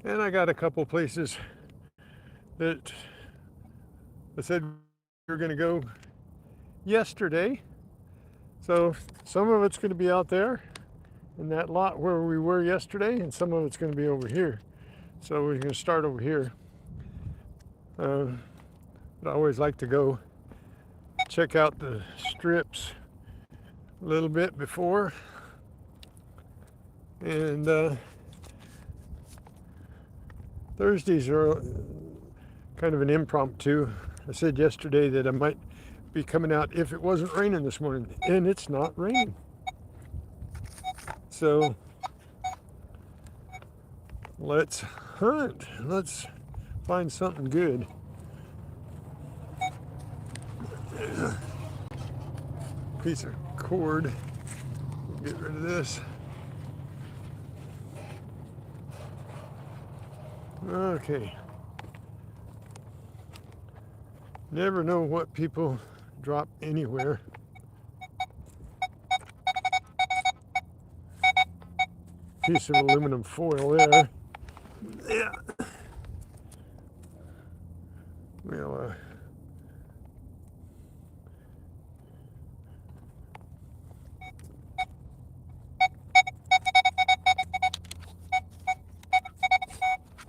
And I got a couple places that I said we were going to go yesterday. So some of it's going to be out there in that lot where we were yesterday, and some of it's going to be over here. So we're going to start over here. But I always like to go check out the strips a little bit before. And Thursdays are kind of an impromptu. I said yesterday that I might be coming out if it wasn't raining this morning, and it's not raining. So let's hunt. Let's find something good. Piece of cord. Get rid of this. Okay. Never know what people drop anywhere. Piece of aluminum foil there. Yeah. We'll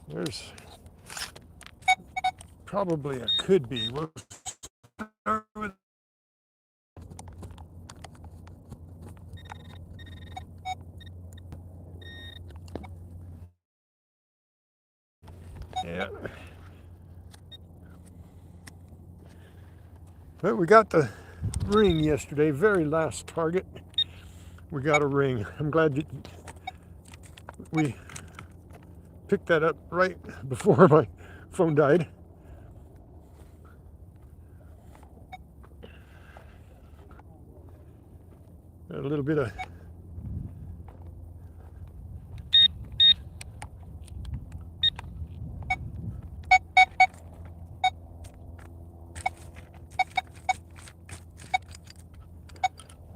there's probably a could be. We'll start with yeah. But we got the ring yesterday, very last target. We got a ring. I'm glad we picked that up right before my phone died. Got a little bit of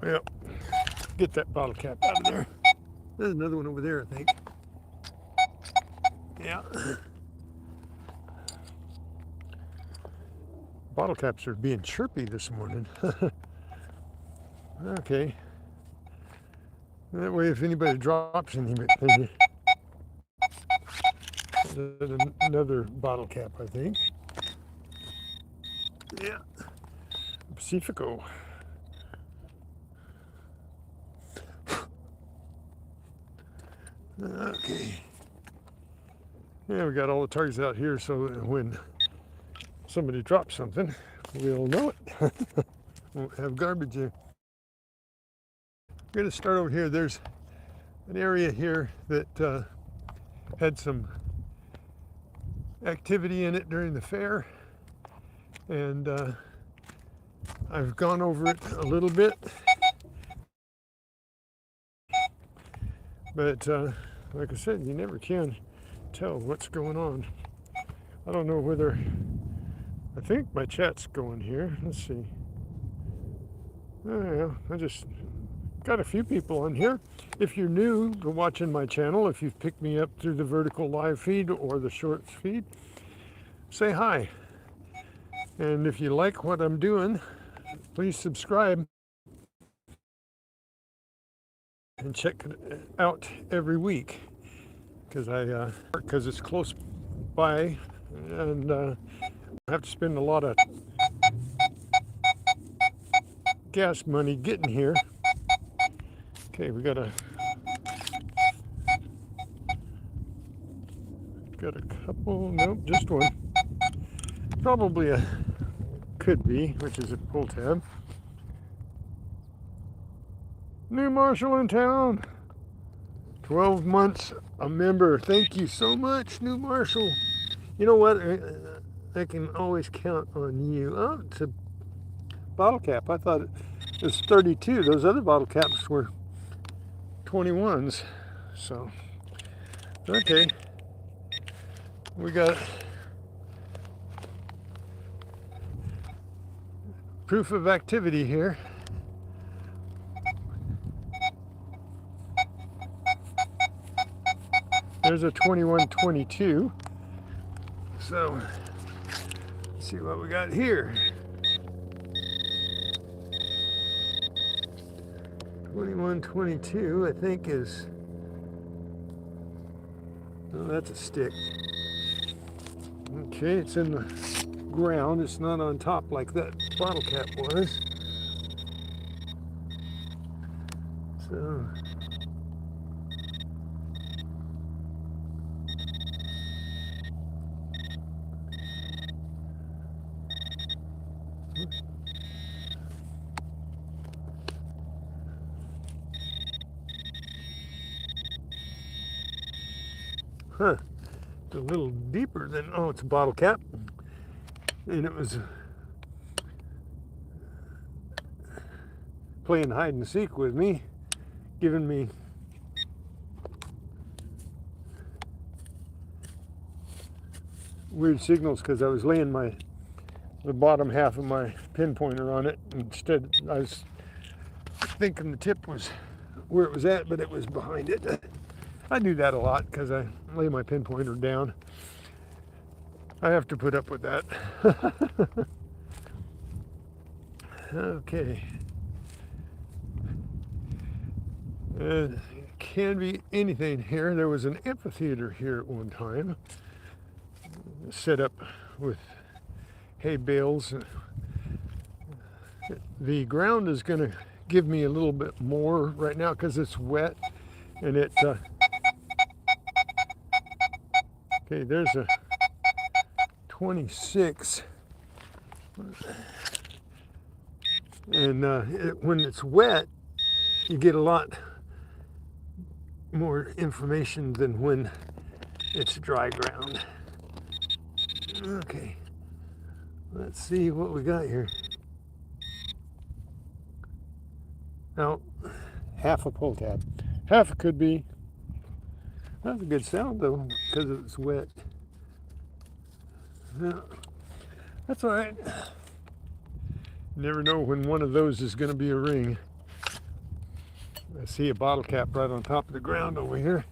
yep. Get that bottle cap out of there. There's another one over there, I think. Yeah. Bottle caps are being chirpy this morning. Okay. That way, if anybody drops anything, another bottle cap, I think. Yeah. Pacifico. Okay. Yeah, we got all the targets out here, so when somebody drops something, we'll know it. Won't have garbage in. We're going to start over here. There's an area here that had some activity in it during the fair, and I've gone over it a little bit, but like I said, you never can tell what's going on. I don't know whether, I think my chat's going here. Let's see. Oh yeah, I just got a few people on here. If you're new to watching my channel, if you've picked me up through the vertical live feed or the shorts feed, say hi. And if you like what I'm doing, please subscribe and check it out every week, because it's close by, and I have to spend a lot of gas money getting here. Okay, we got a couple. Nope, just one. Probably a could be, which is a pull tab. New marshal in town. 12 months a member. Thank you so much, new marshal. You know what? I can always count on you. Oh, it's a bottle cap. I thought it was 32. Those other bottle caps were 21s. So, okay. We got proof of activity here. there's a 2122. So let's see what we got here. 2122, I think is, oh, that's a stick. Okay, it's in the ground. It's not on top like that bottle cap was. So huh, it's a little deeper than, oh, it's a bottle cap. And it was playing hide and seek with me, giving me weird signals because I was laying the bottom half of my pinpointer on it. Instead, I was thinking the tip was where it was at, but it was behind it. I do that a lot because I lay my pinpointer down. I have to put up with that. Okay. Can be anything here. There was an amphitheater here at one time, set up with hay bales. The ground is going to give me a little bit more right now because it's wet, and it okay, there's a 26, and when it's wet you get a lot more information than when it's dry ground. Okay, let's see what we got here. Now, half a pull tab. Half it could be. That's a good sound though, because it's wet. Yeah, that's all right. Never know when one of those is going to be a ring. I see a bottle cap right on top of the ground over here.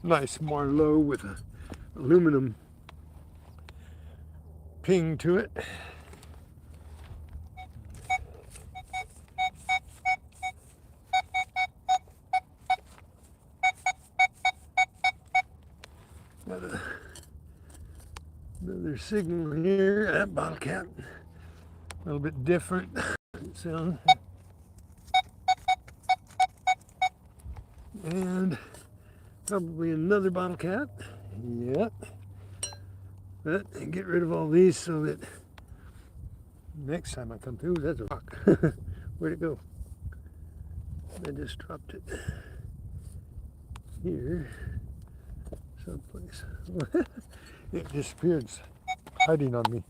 Nice Marlowe with a aluminum ping to it. Got another signal here. That bottle cap, a little bit different sound. And probably another bottle cap. Yep. But get rid of all these so that next time I come through, that's a rock. Where'd it go? I just dropped it here someplace. It disappeared, it's hiding on me.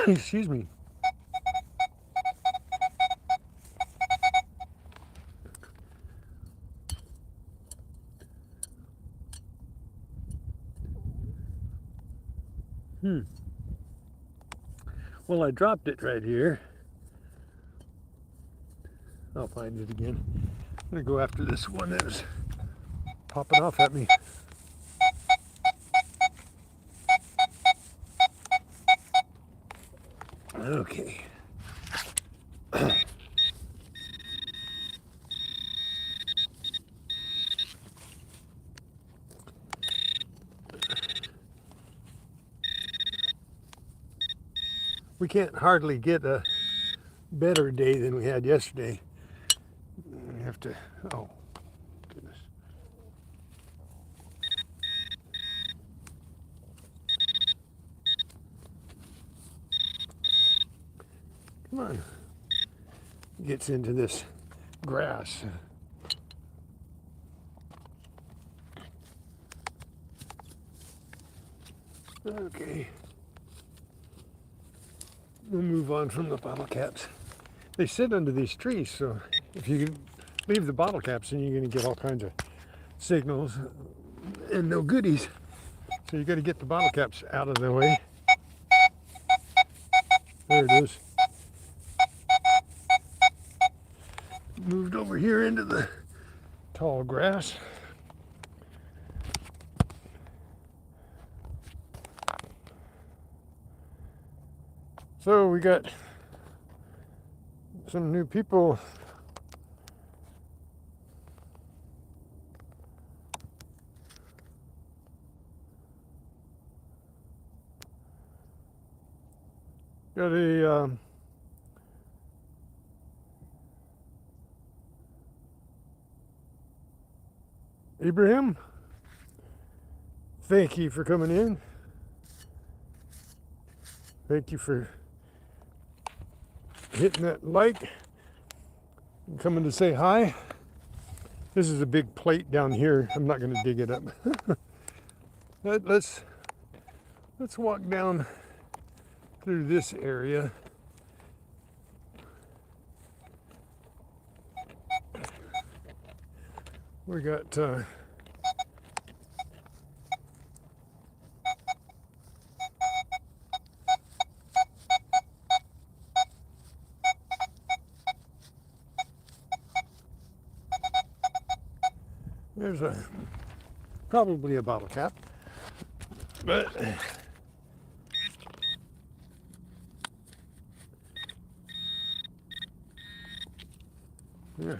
Excuse me. Well, I dropped it right here. I'll find it again. I'm gonna go after this one that was popping off at me. Okay. We can't hardly get a better day than we had yesterday. We have to, oh, goodness. Come on. Gets into this grass. Okay. We'll move on from the bottle caps. They sit under these trees, so if you leave the bottle caps in, you're going to get all kinds of signals and no goodies. So you got to get the bottle caps out of the way. There it is. Moved over here into the tall grass. So we got some new people. Got a Abraham, thank you for coming in. Thank you for hitting that like and coming to say hi. This is a big plate down here. I'm not going to dig it up. Let's walk down through this area. We got there's probably a bottle cap, but yeah.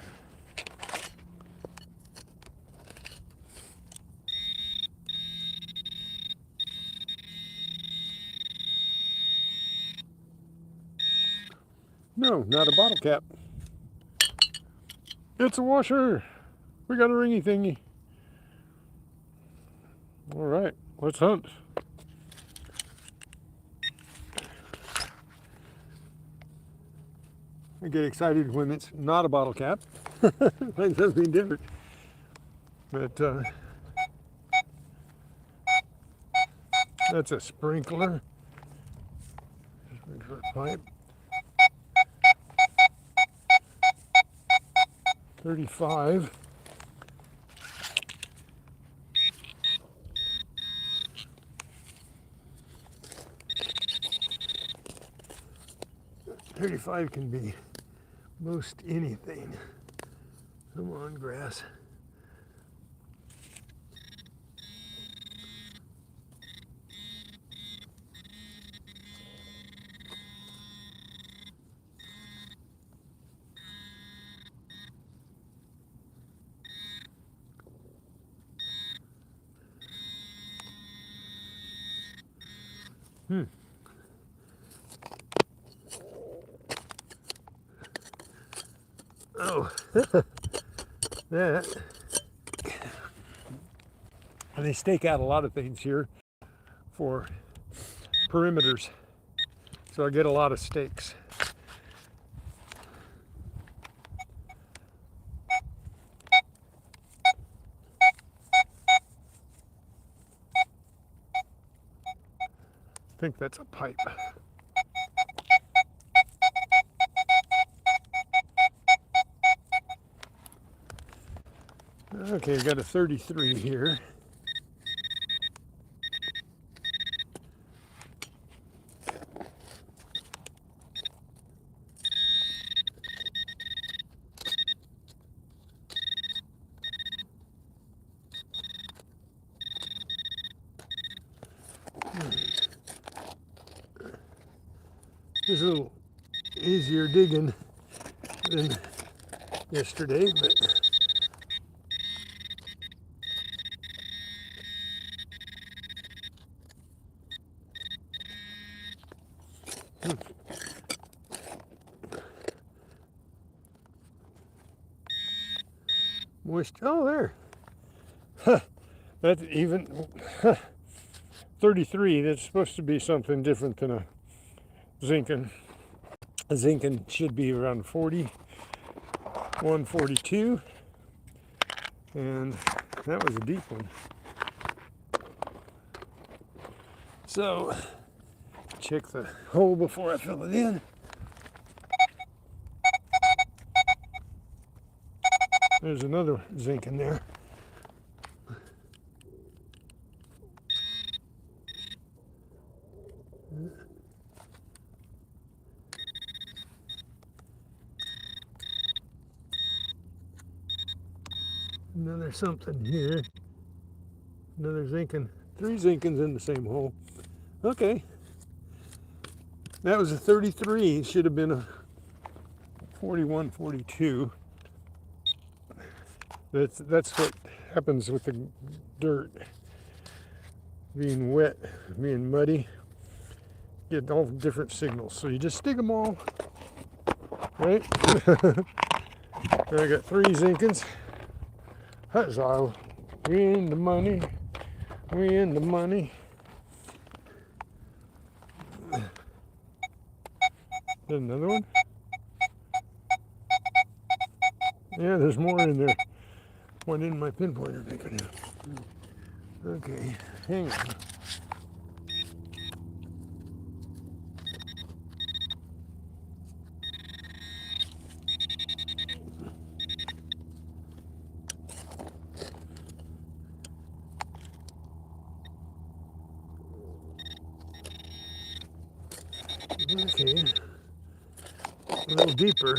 No, not a bottle cap. It's a washer. We got a ringy thingy. All right, let's hunt. I get excited when it's not a bottle cap. Like something different. But that's a sprinkler. Sprinkler pipe. 35. .35 can be most anything. Come on, grass. Oh, that. And they stake out a lot of things here for perimeters. So I get a lot of stakes. I think that's a pipe. Okay, I've got a 33 here. This is a little easier digging than yesterday, but moist. Oh, there. Huh. That's even 33. That's supposed to be something different than a zinkin. A zinkin should be around 40, 142, and that was a deep one. So check the hole before I fill it in. There's another zinc in there. Another something here. Another zinkin. 3 zinkins in the same hole. Okay. That was a 33. It should have been a 41, 42. That's what happens with the dirt. Being wet, being muddy. Get all different signals. So you just dig them all. Right? I got 3 zinkins. Huzzah. We in the money. We in the money. There's another one. Yeah, there's more in there. One in my pinpointer picking up. Okay, hang on. Okay, a little deeper.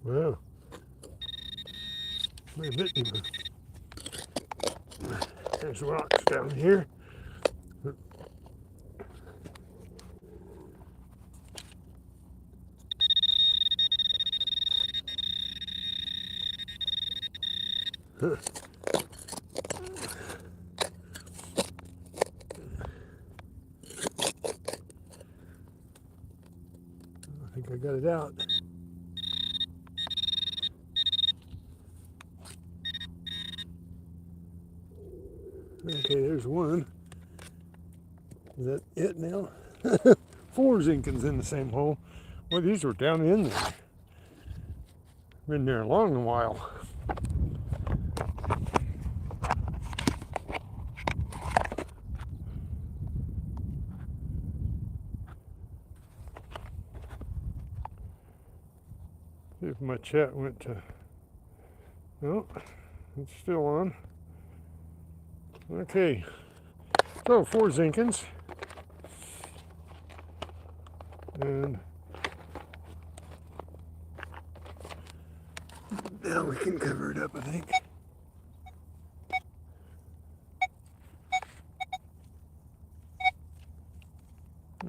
Wow, a bit deeper. There's rocks down here. Huh. I think I got it out. Okay, there's one. Is that it now? 4 zinkins in the same hole. Well, these were down in there. Been there a long while. See if my chat went to. No, it's still on. Okay, so 4 zinkins. And now we can cover it up, I think.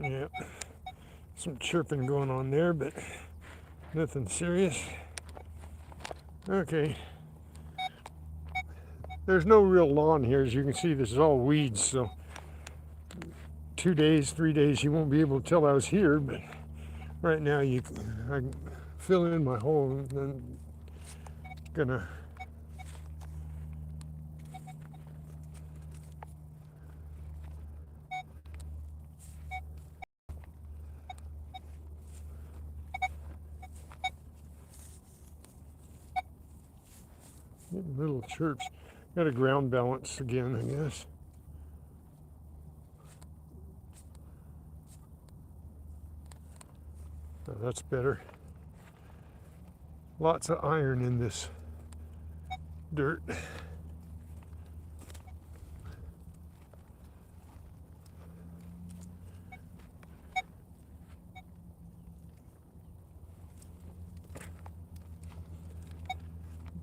Yeah, some chirping going on there, but nothing serious. Okay. There's no real lawn here. As you can see, this is all weeds, so 2 days, 3 days, you won't be able to tell I was here, but right now I can fill in my hole and then gonna get little chirps. Got a ground balance again, I guess. Oh, that's better. Lots of iron in this dirt.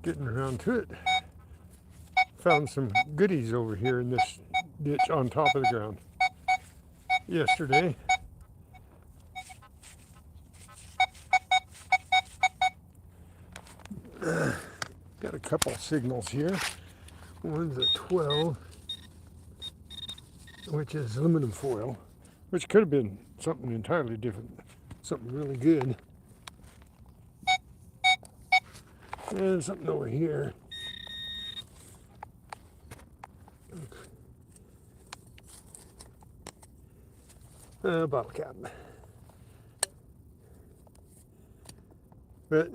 Getting around to it. Found some goodies over here in this ditch on top of the ground yesterday. Got a couple signals here. One's a 12, which is aluminum foil, which could have been something entirely different, something really good. And something over here. Bottle cap. But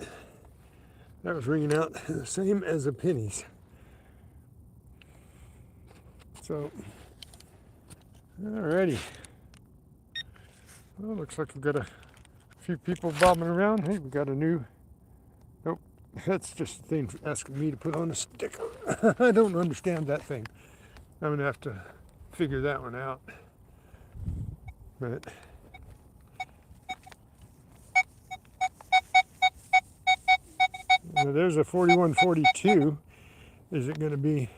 that was ringing out the same as the pennies. So, alrighty. Well, looks like we've got a few people bobbing around. Hey, we got a new, nope, That's just a thing for asking me to put on a sticker. I don't understand that thing. I'm going to have to figure that one out. But well, there's a 4142. Is it going to be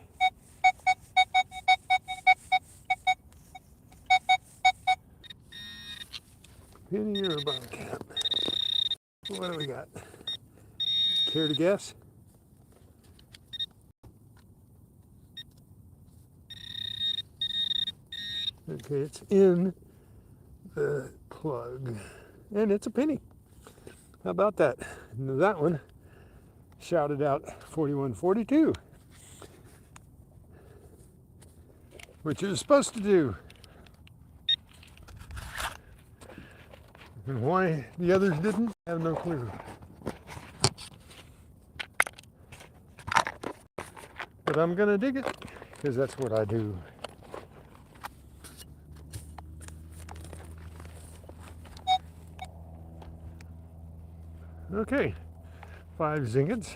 penny or a bottle cap? What do we got? Care to guess? Okay, it's in the plug. And it's a penny. How about that? And that one shouted out 4142, which it was supposed to do. And why the others didn't, I have no clue. But I'm gonna dig it, because that's what I do. Okay, 5 zingits.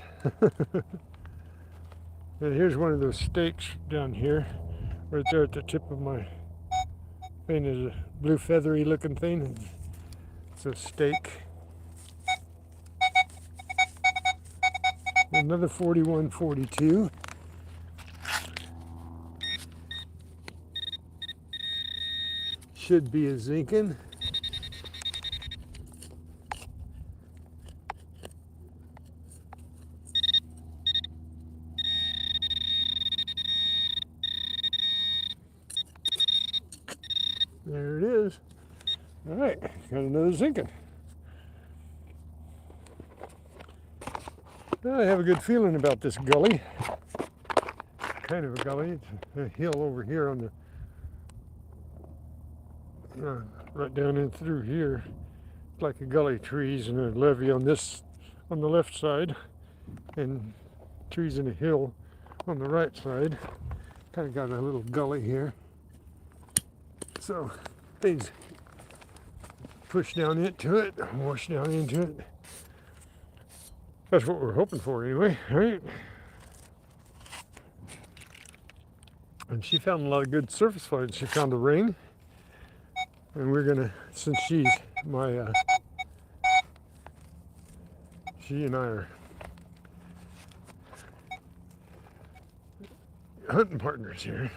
And here's one of those stakes down here, right there at the tip of my thing. Is a blue feathery looking thing. It's a stake. Another 4142. Should be a zinkin. There it is. All right, got another zinkin. I have a good feeling about this gully. Kind of a gully. It's a hill over here on the right down in through here. It's like a gully, trees and a levee on this on the left side, and trees and a hill on the right side. Kind of got a little gully here. So things push down into it, wash down into it. That's what we're hoping for anyway, right? And she found a lot of good surface finds. She found a ring, and we're gonna, since she's my, she and I are hunting partners here.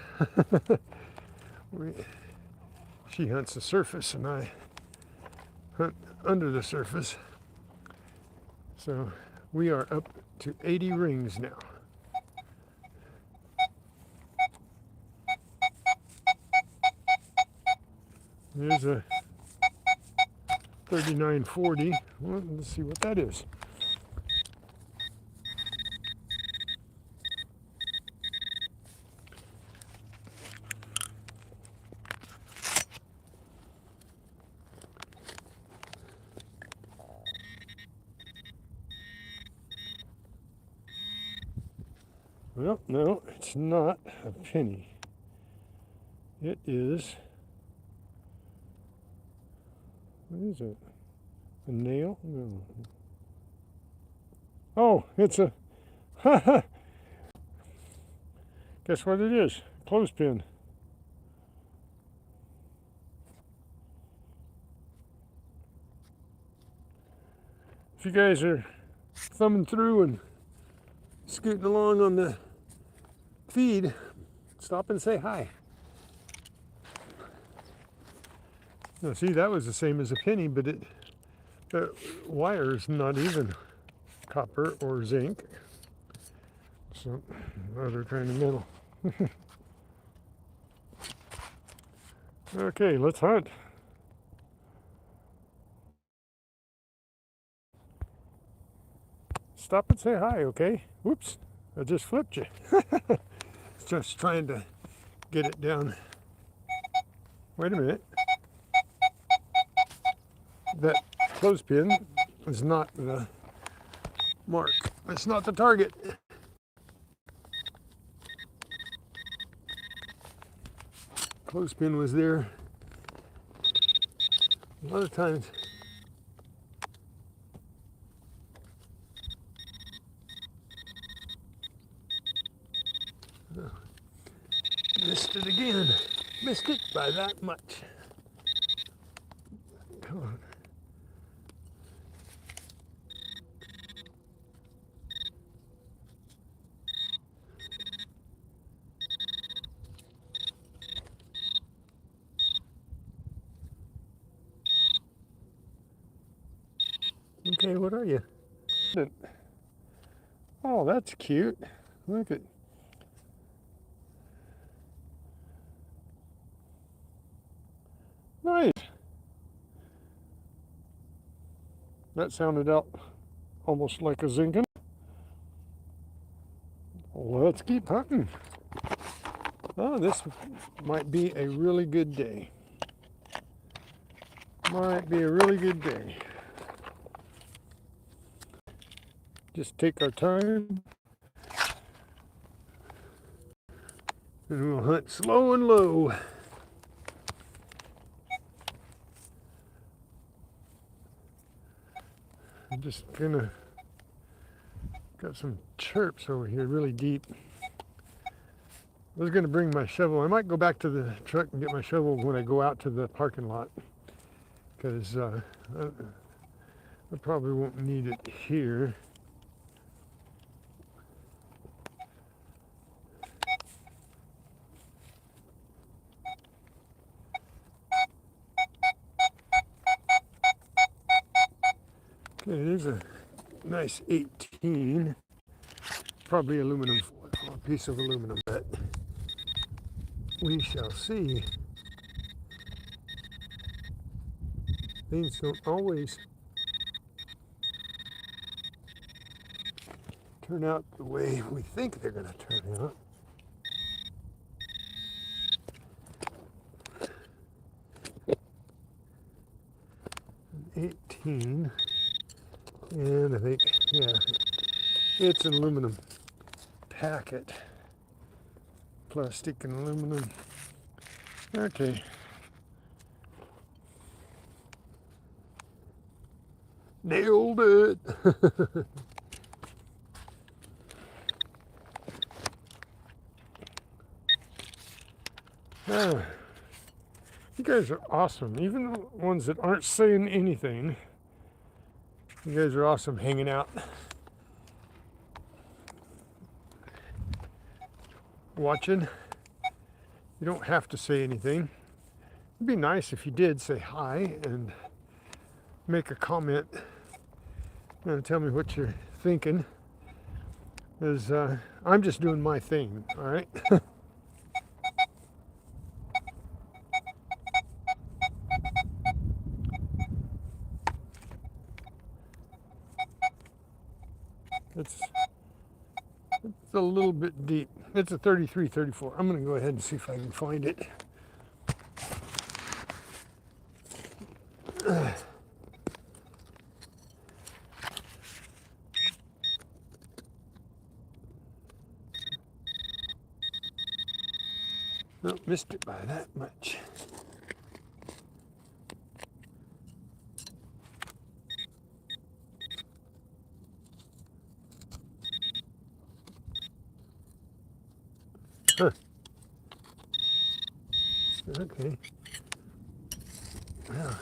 She hunts the surface and I hunt under the surface. So we are up to 80 rings now. There's a 3940. Well, let's see what that is. Well, no, it's not a penny. It is, what is it? A nail? No. Oh, it's a, guess what it is? Clothespin. If you guys are thumbing through and scooting along on the feed, stop and say hi. Now see, that was the same as a penny, but the wire is not even copper or zinc. Some other kind of metal. Okay, let's hunt. Stop and say hi, okay? Whoops, I just flipped you. Just trying to get it down. Wait a minute. That clothespin is not the mark. It's not the target. Clothespin was there a lot of times. missed it by that much. Come on. Okay, what are you? Oh, that's cute. Look at. Nice. That sounded out almost like a zinkin. Let's keep hunting. Oh, this might be a really good day. Might be a really good day. Just take our time. And we'll hunt slow and low. I'm just gonna got some chirps over here really deep. I was gonna bring my shovel. I might go back to the truck and get my shovel when I go out to the parking lot, because I probably won't need it here. Okay, there's a nice 18, probably aluminum, a piece of aluminum, but we shall see. Things don't always turn out the way we think they're going to turn out. An 18, and I think, yeah, it's an aluminum packet, plastic and aluminum. Okay. Nailed it. Ah, you guys are awesome. Even the ones that aren't saying anything, you guys are awesome hanging out, watching. You don't have to say anything. It'd be nice if you did say hi and make a comment. Tell me what you're thinking. Because I'm just doing my thing, all right? It's a little bit deep. It's a 33, 34. I'm going to go ahead and see if I can find it. No, missed it by that much. Huh. Okay. Oh,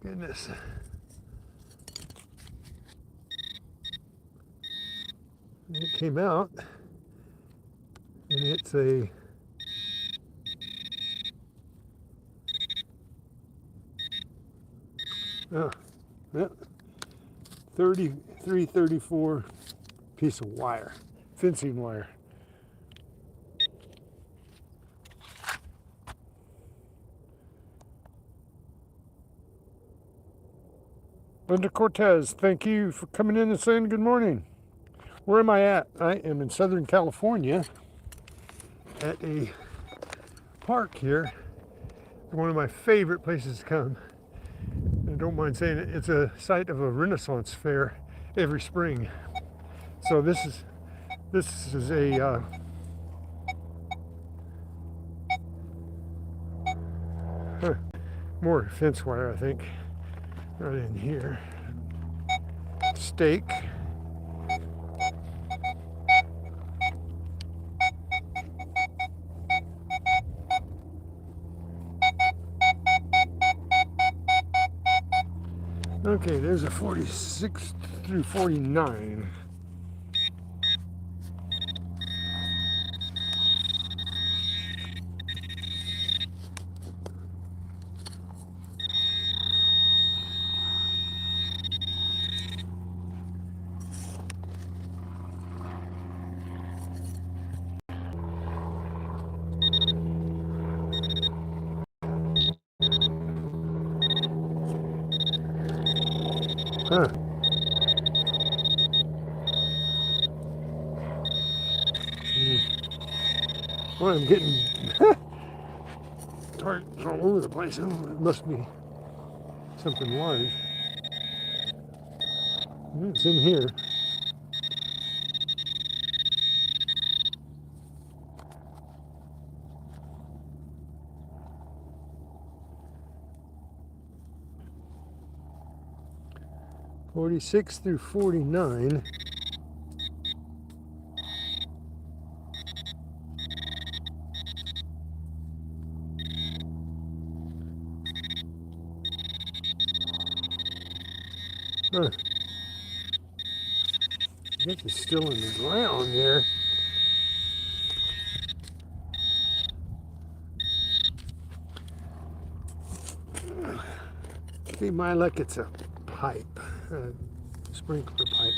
goodness. It came out, and it's a yeah, 33, 34 piece of wire, fencing wire. Linda Cortez, thank you for coming in and saying good morning. Where am I at? I am in Southern California at a park here. One of my favorite places to come. I don't mind saying it. It's a site of a Renaissance fair every spring. So this is a more fence wire, I think, right in here. Stake. Okay, there's a 46 through 49. Huh. Well, I'm getting targets all over the place. Oh, it must be something large. It's in here. "46 through 49. Huh. I guess it's still in the ground there. See, my luck, it's a pipe, a sprinkler pipe,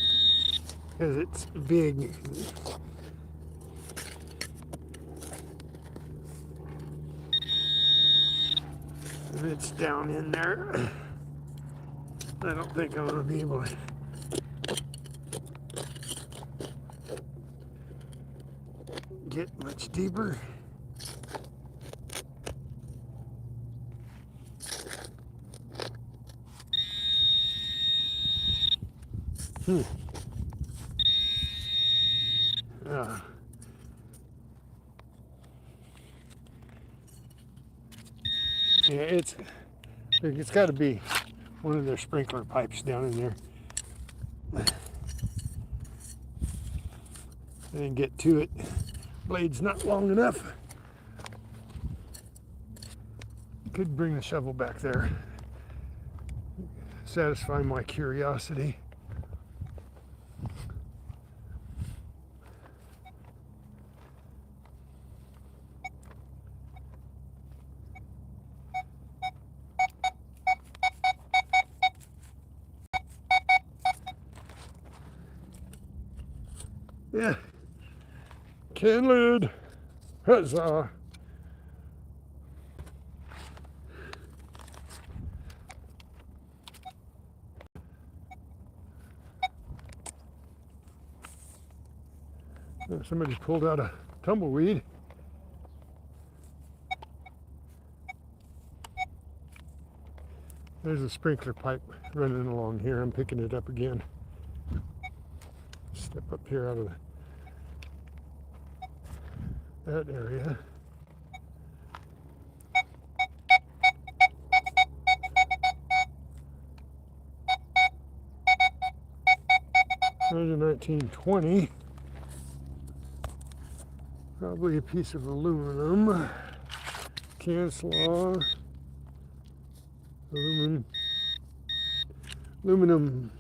because it's big. If it's down in there, I don't think I'm going to be able to get much deeper. Uh, yeah, it's got to be one of their sprinkler pipes down in there. I didn't get to it. Blade's not long enough. Could bring the shovel back there. Satisfy my curiosity. Yeah. Can lid. Huzzah. Somebody pulled out a tumbleweed. There's a sprinkler pipe running along here. I'm picking it up again. Step up here out of that area. There's a 1920. Probably a piece of aluminum. Canslaw. Aluminum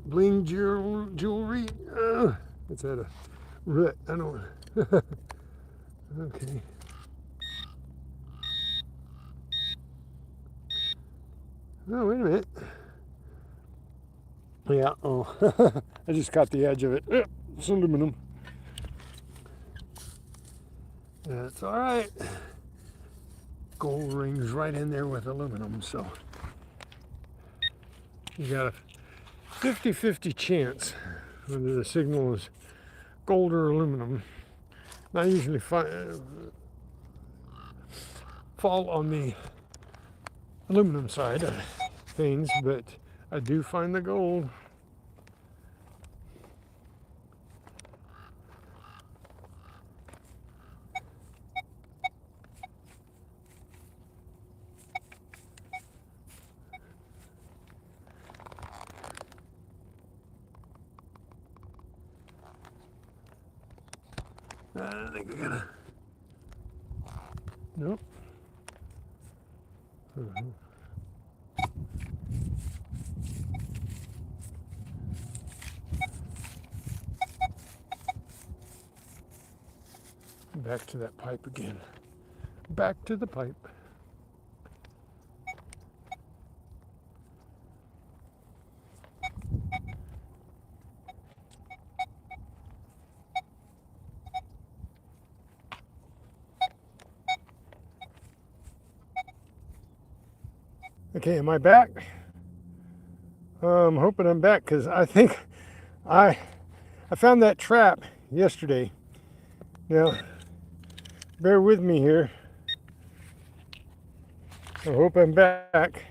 bling jewelry. It's at a root. I don't. Okay. Oh, wait a minute. Yeah. Oh, I just caught the edge of it. It's aluminum. That's all right. Gold rings right in there with aluminum, so you got a 50-50 chance whether the signal is gold or aluminum. I usually fall on the aluminum side of things, but I do find the gold. I think I gotta. Nope. Back to that pipe again. Back to the pipe. Okay, am I back? I'm hoping I'm back because I think I found that trap yesterday. Now, bear with me here. I hope I'm back.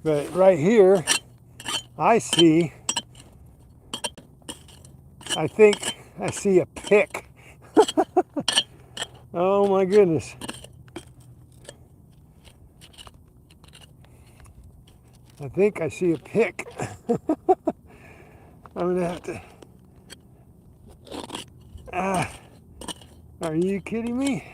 But right here, I think I see a pick. Oh my goodness. I think I see a pick. I'm gonna have to. Are you kidding me?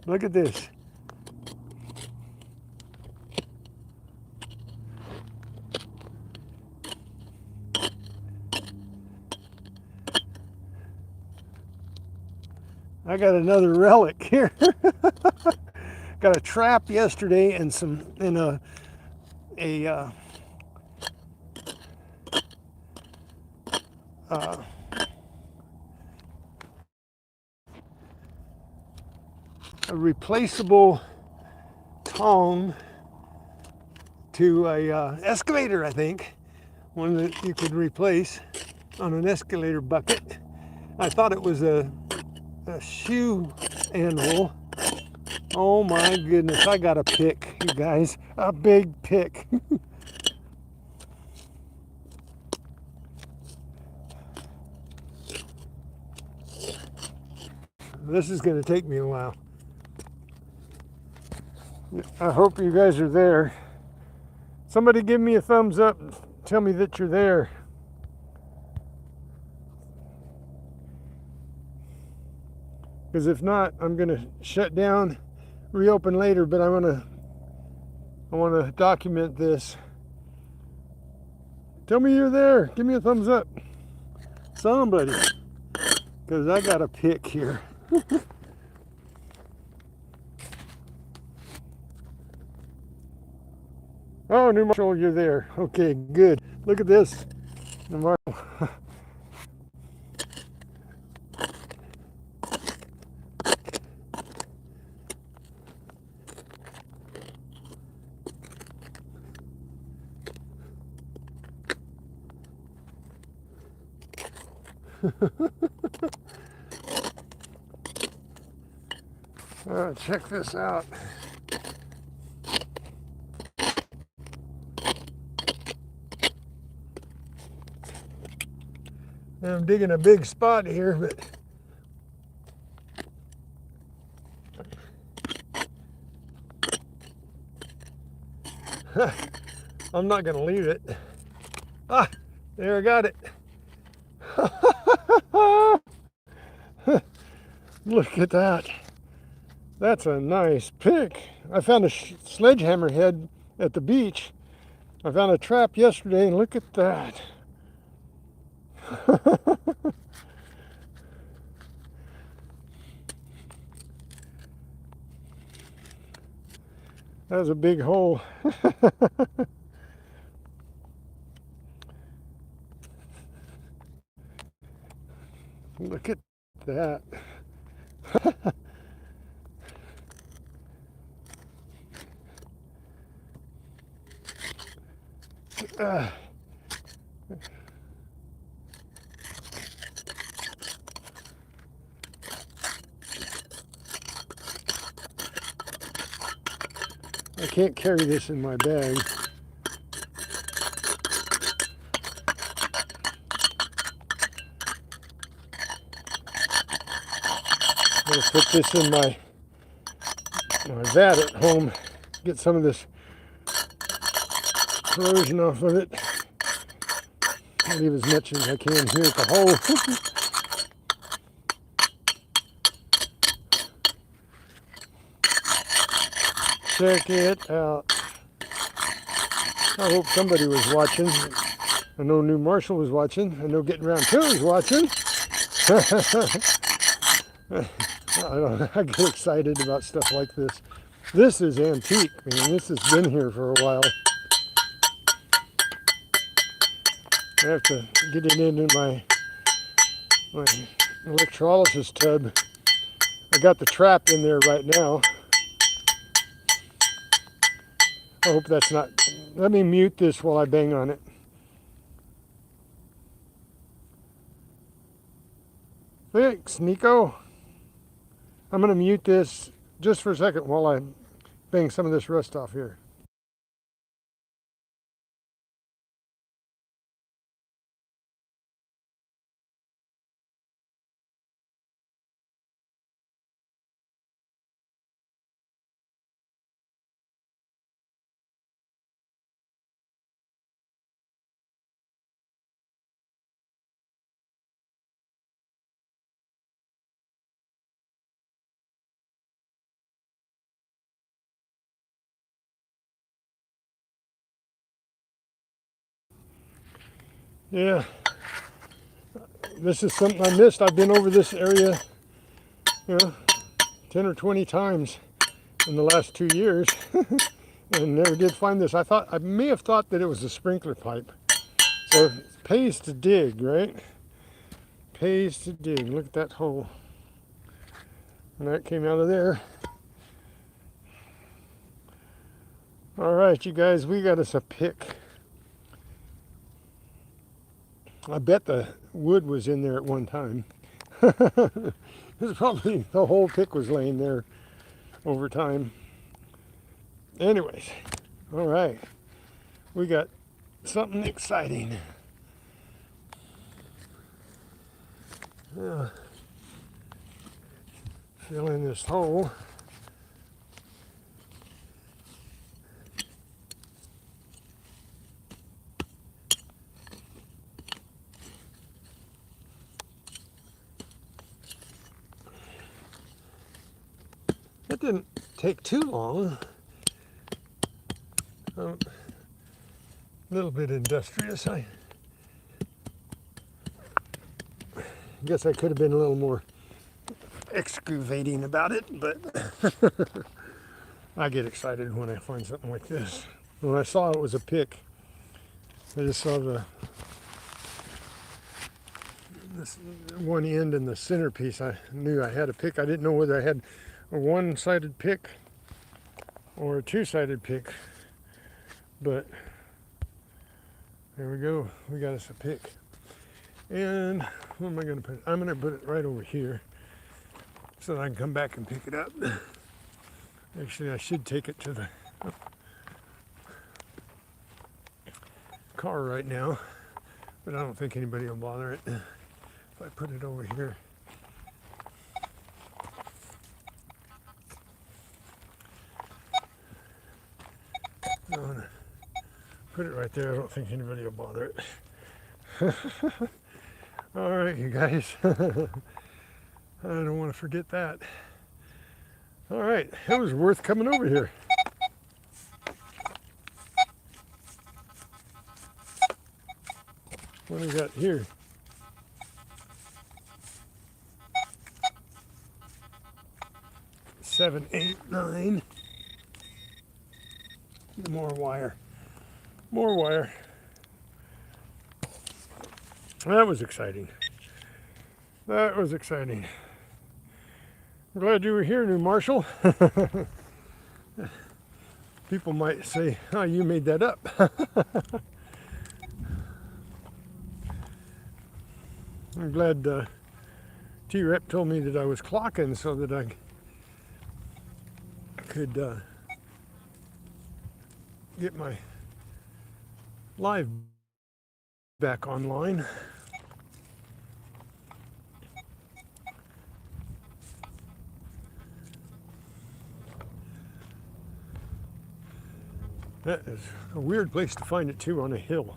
Look at this. I got another relic here. Got a trap yesterday and a replaceable tong to a excavator, I think. One that you could replace on an escalator bucket. I thought it was a shoe animal. Oh my goodness, I got a pick, you guys. A big pick. This is going to take me a while. I hope you guys are there. Somebody give me a thumbs up and tell me that you're there. Because if not, I'm going to shut down, reopen later, but I want to document this. Tell me you're there. Give me a thumbs up. Somebody. Because I got a pick here. Oh, New Marshall, you're there. Okay, good. Look at this. New Marshall. Check this out. I'm digging a big spot here, but I'm not going to leave it. Ah, there, I got it. Look at that. That's a nice pick. I found a sledgehammer head at the beach. I found a trap yesterday, and look at that. That was a big hole. Look at that. I can't carry this in my bag. I'm going to put this in my vat at home, get some of this corrosion off of it. I'll leave as much as I can here at the hole. Check it out. I hope somebody was watching. I know New Marshall was watching. I know Getting Around 2 was watching. I get excited about stuff like this. This is antique, man. This has been here for a while. I have to get it into my electrolysis tub. I got the trap in there right now. I hope that's not... Let me mute this while I bang on it. Thanks, Nico. I'm going to mute this just for a second while I bang some of this rust off here. Yeah, this is something I missed. I've been over this area, 10 or 20 times in the last 2 years and never did find this. I may have thought that it was a sprinkler pipe. So it pays to dig, right? Pays to dig. Look at that hole. And that came out of there. All right, you guys, we got us a pick. I bet the wood was in there at one time. It's probably the whole pick was laying there over time. Anyways, all right, we got something exciting. Fill in this hole. That didn't take too long. A little bit industrious. I guess I could have been a little more excavating about it, but I get excited when I find something like this. When I saw it was a pick, I just saw this one end and the centerpiece. I knew I had a pick. I didn't know whether I had a one-sided pick or a two-sided pick, but there we go. We got us a pick. And what am I going to put it? I'm going to put it right over here so that I can come back and pick it up. Actually, I should take it to the car right now, but I don't think anybody will bother it if I put it over here. I'm going to put it right there. I don't think anybody will bother it. All right, you guys. I don't want to forget that. All right, it was worth coming over here. What do we got here? Seven, 8, 9. More wire. More wire. That was exciting. That was exciting. I'm glad you were here, New Marshall. People might say, oh, you made that up. I'm glad T-Rep told me that I was clocking so that I could get my live back online. That is a weird place to find it too, on a hill.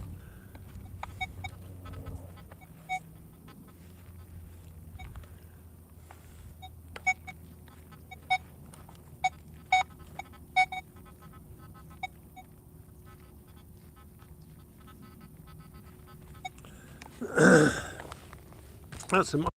That's some.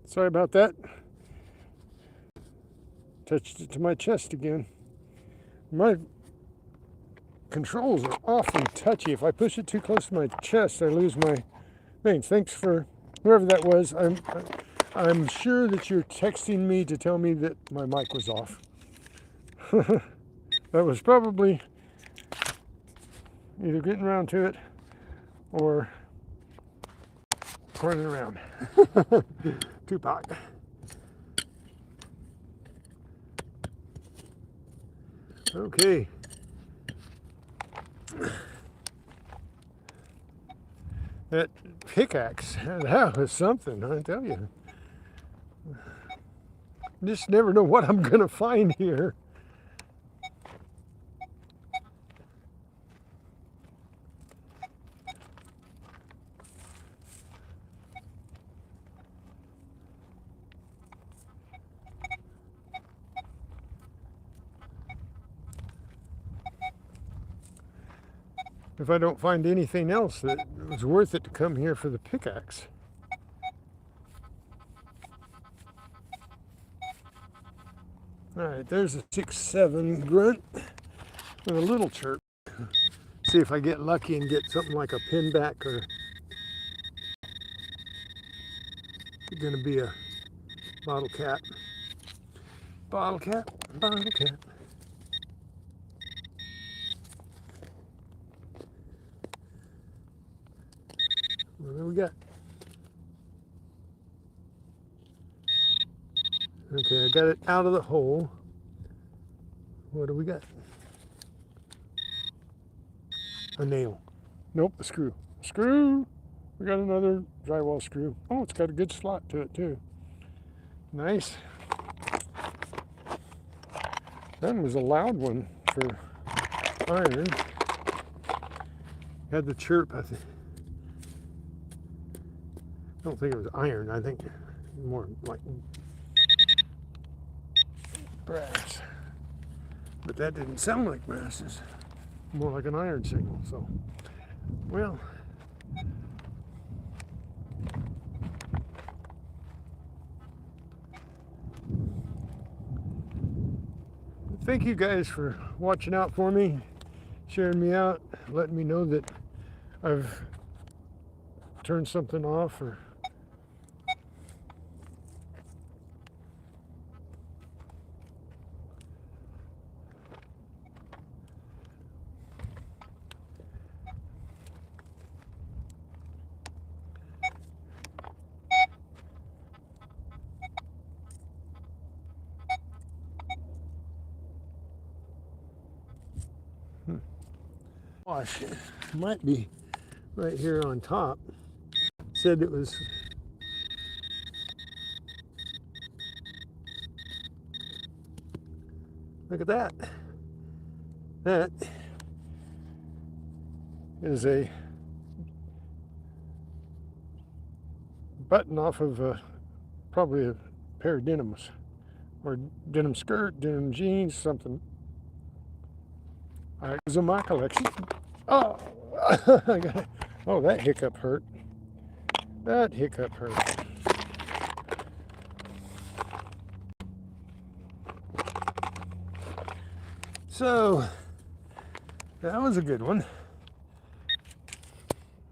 Sorry about that. Touched it to my chest again. My controls are awfully touchy. If I push it too close to my chest, I lose my thing. Thanks for whoever that was. I'm sure that you're texting me to tell me that my mic was off. That was probably either getting around to it or running around. Tupac. Okay. That pickaxe, that was something, I tell you. Just never know what I'm gonna find here. If I don't find anything else that was worth it to come here for the pickaxe. All right, there's a 6-7 grunt with a little chirp. See if I get lucky and get something like a pinback, or it's gonna be a bottle cap. Bottle cap, bottle cap. What do we got? Okay, I got it out of the hole. What do we got? A nail. Nope, a screw. A screw! We got another drywall screw. Oh, it's got a good slot to it too. Nice. That was a loud one for iron. Had the chirp, I think. I don't think it was iron. I think more like brass. But that didn't sound like brass. It's more like an iron signal. So, well. Thank you guys for watching out for me, sharing me out, letting me know that I've turned something off, or wash. It might be right here on top. Said it was look at that. That is a button off of probably a pair of denims, or denim skirt, denim jeans, something. It was in my collection. Oh, I got it. Oh, that hiccup hurt. That hiccup hurt. So, that was a good one.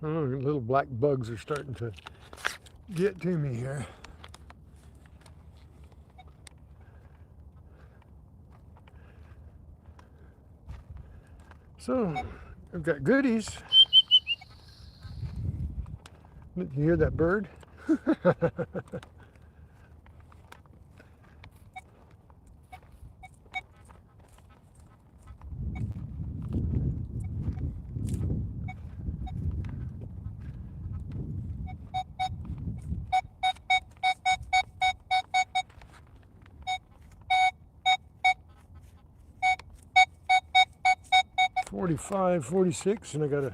Oh, little black bugs are starting to get to me here. So, I've got goodies. You hear that bird? 45, 46, and I got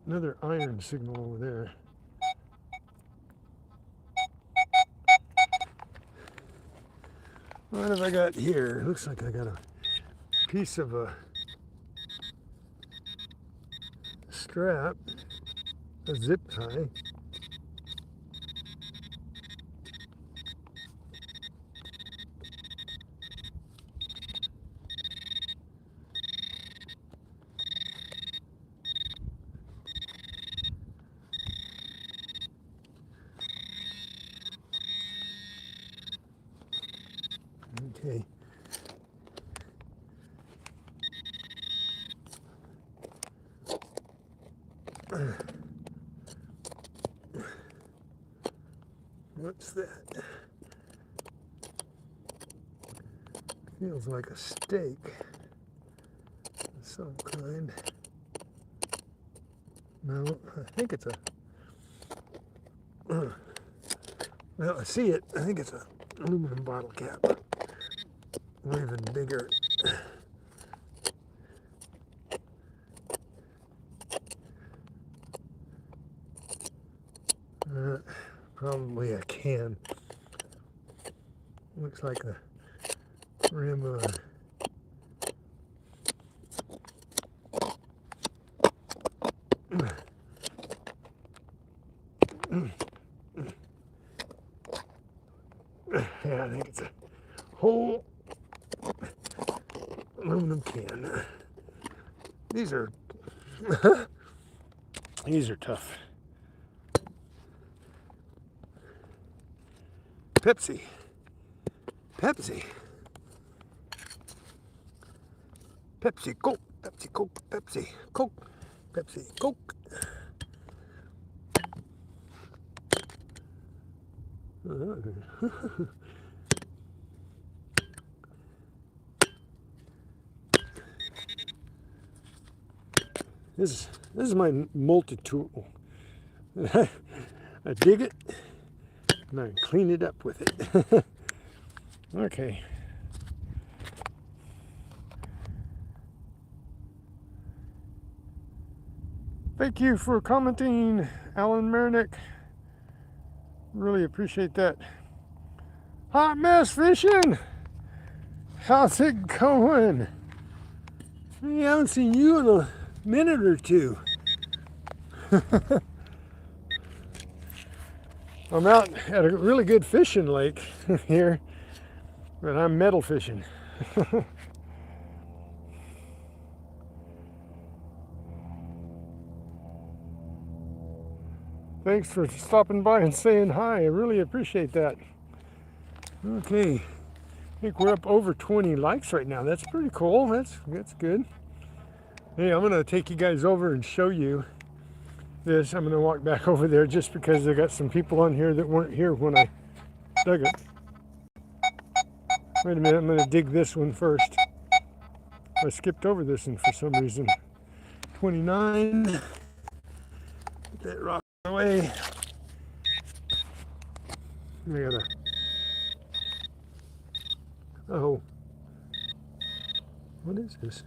another iron signal over there. What have I got here? Looks like I got a piece of a strap, a zip tie. Okay. What's that? Feels like a steak of some kind. No, I think it's a... well, I see it. I think it's a aluminum bottle cap. Or even bigger. Probably a can. Looks like the rim of a... yeah, I think it's a whole aluminum can. These are these are tough. Pepsi. Pepsi. Pepsi, Coke, Pepsi, Coke, Pepsi, Coke, Pepsi, Coke. This is my multi-tool. I dig it and I clean it up with it. Okay. Thank you for commenting, Alan Marinick. Really appreciate that. Hot Mess Fishing! How's it going? I haven't seen you in a minute or two. I'm out at a really good fishing lake here, but I'm metal fishing. Thanks for stopping by and saying hi. I really appreciate that. Okay, I think we're up over 20 likes right now. That's pretty cool. That's good. Hey, I'm gonna take you guys over and show you this. I'm gonna walk back over there just because I got some people on here that weren't here when I dug it. Wait a minute, I'm gonna dig this one first. I skipped over this one for some reason. 29. Put that rock away. I gotta... oh. What is this?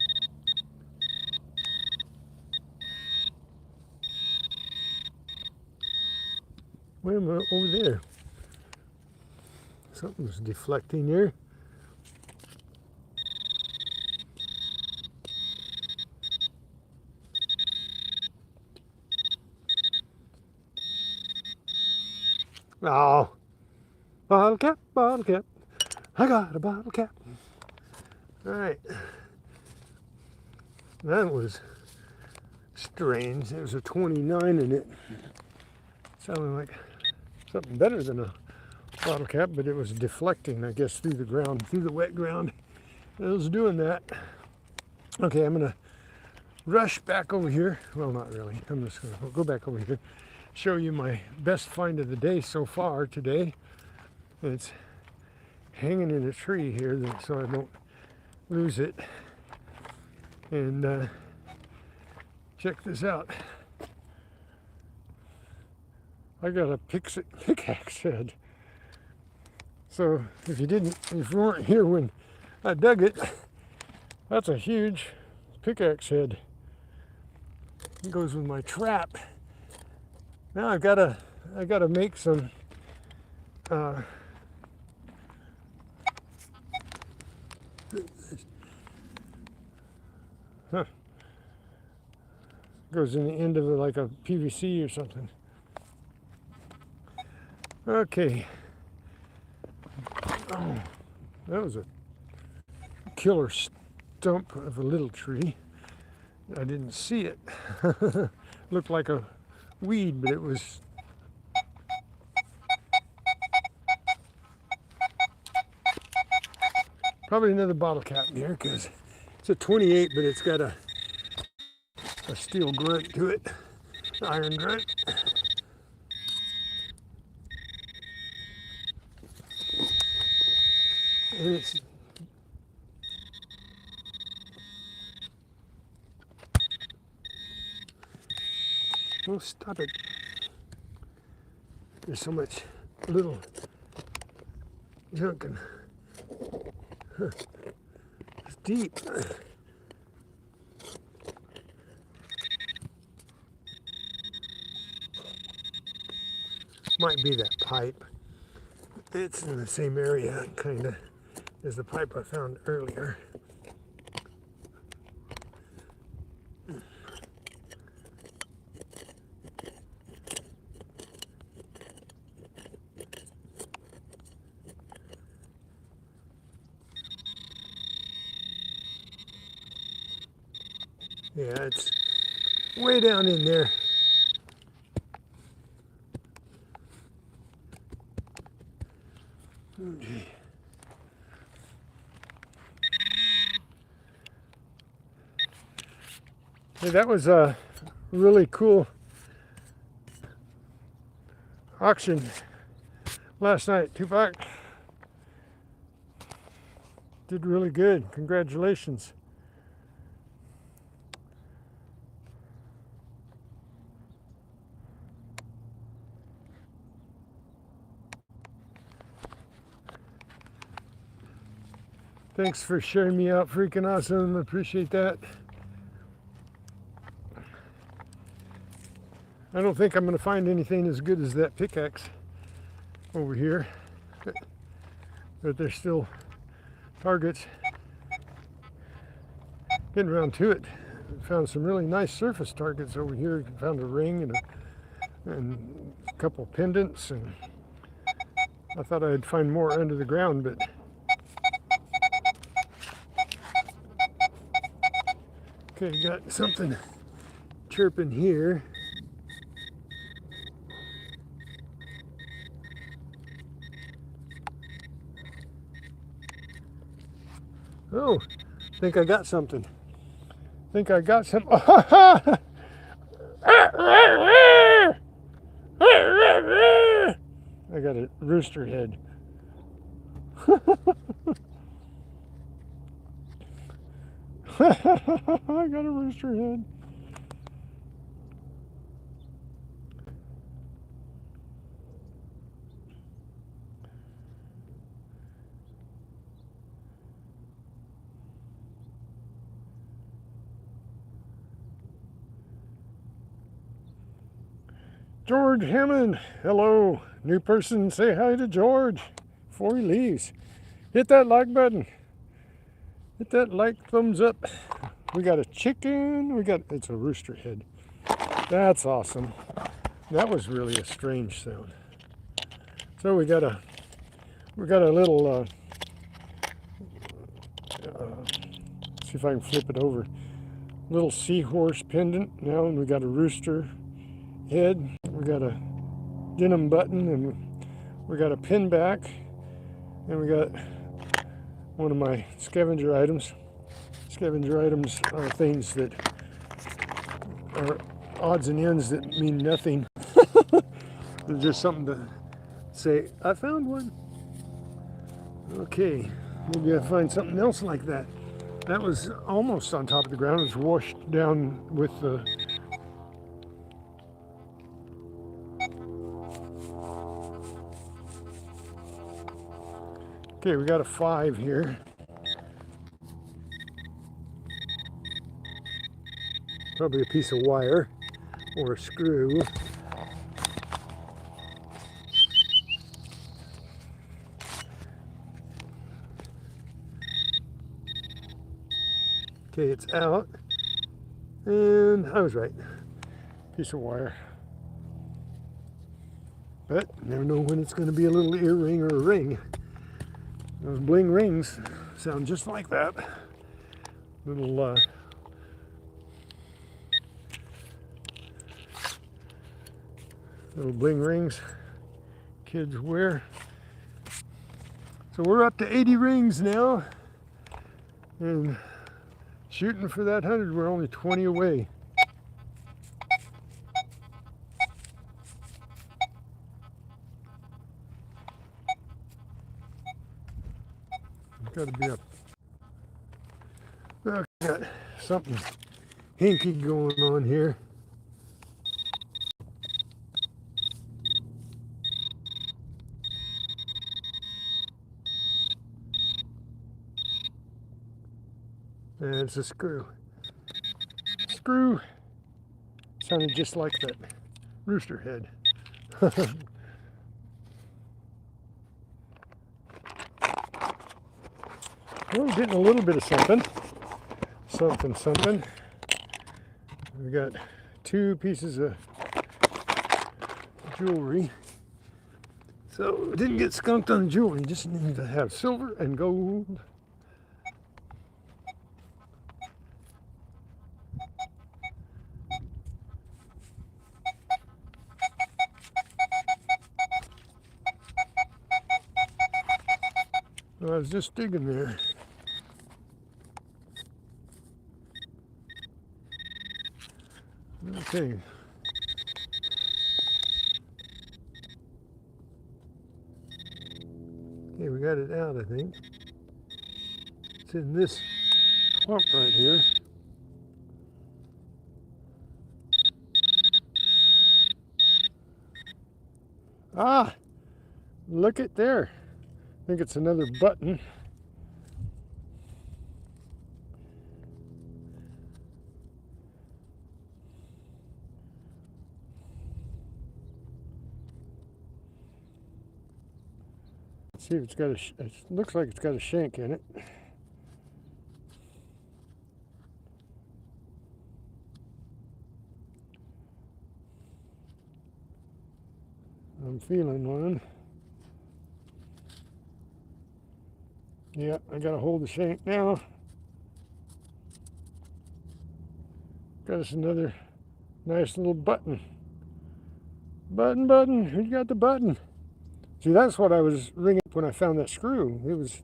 Wait a minute, over there. Something's deflecting here. Oh, bottle cap, bottle cap. I got a bottle cap. All right. That was strange. There was a 29 in it. Sounded like something better than a bottle cap, but it was deflecting, I guess, through the ground, through the wet ground. It was doing that. Okay, I'm gonna rush back over here. Well, not really. I'm just gonna go back over here, show you my best find of the day so far today. It's hanging in a tree here so I don't lose it. And check this out. I got a pickaxe head. So if you weren't here when I dug it, that's a huge pickaxe head. It goes with my trap. Now I gotta make some goes in the end of it like a PVC or something. Okay. Oh, that was a killer stump of a little tree. I didn't see it. Looked like a weed, but it was probably another bottle cap in here because it's a 28, but it's got a steel grunt to it, iron grunt. And it's oh, stop it. There's so much little junk and it's deep. Might be that pipe. It's in the same area, kind of, as the pipe I found earlier. Yeah, it's way down in there. Okay. Hey, that was a really cool auction last night. Tupac did really good. Congratulations. Thanks for sharing me out. Freaking awesome. Appreciate that. I don't think I'm going to find anything as good as that pickaxe over here, but there's still targets. Getting around to it. Found some really nice surface targets over here. Found a ring and a couple pendants, and I thought I'd find more under the ground, but okay, got something chirping here. Oh, I think I got something. I got a rooster head. I got a rooster head. George Hammond, hello. New person, say hi to George before he leaves. Hit that like button. Hit that like thumbs up. We got a chicken. It's a rooster head. That's awesome. That was really a strange sound. So we got a little, see if I can flip it over. Little seahorse pendant now, and we got a rooster head. We got a denim button, and we got a pin back, and we got one of my scavenger items. Scavenger items are things that are odds and ends that mean nothing. They're just something to say, I found one. Okay, maybe I'll find something else like that. That was almost on top of the ground. It was washed down with the okay, we got a 5 here. Probably a piece of wire or a screw. Okay, it's out. And I was right. Piece of wire. But never know when it's going to be a little earring or a ring. Those bling rings sound just like that. Little bling rings kids wear. So we're up to 80 rings now, and shooting for that 100. We're only 20 away. Got to be up. Well, got something hinky going on here. And it's a screw. Screw sounded just like that rooster head. Well, we're getting a little bit of something. Something. We got 2 pieces of jewelry. So it didn't get skunked on the jewelry, just needed to have silver and gold. I was just digging there. Okay. Okay, we got it out, I think. It's in this clump right here. Ah! Look at there. I think it's another button. Let's see if it's got a, it looks like it's got a shank in it. I'm feeling one. Yeah, I gotta hold the shank now. Got us another nice little button. Button, who's got the button? See, that's what I was ringing up when I found that screw. It was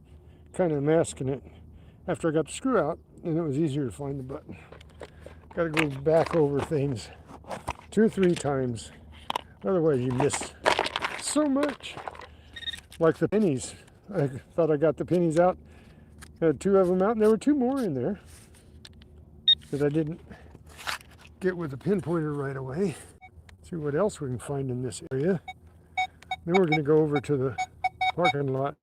kind of masking it after I got the screw out, and it was easier to find the button. Gotta go back over things 2 or 3 times. Otherwise you miss so much. Like the pennies. I thought I got the pennies out. I had 2 of them out, and there were 2 more in there that I didn't get with the pinpointer right away. See what else we can find in this area. Then we're going to go over to the parking lot.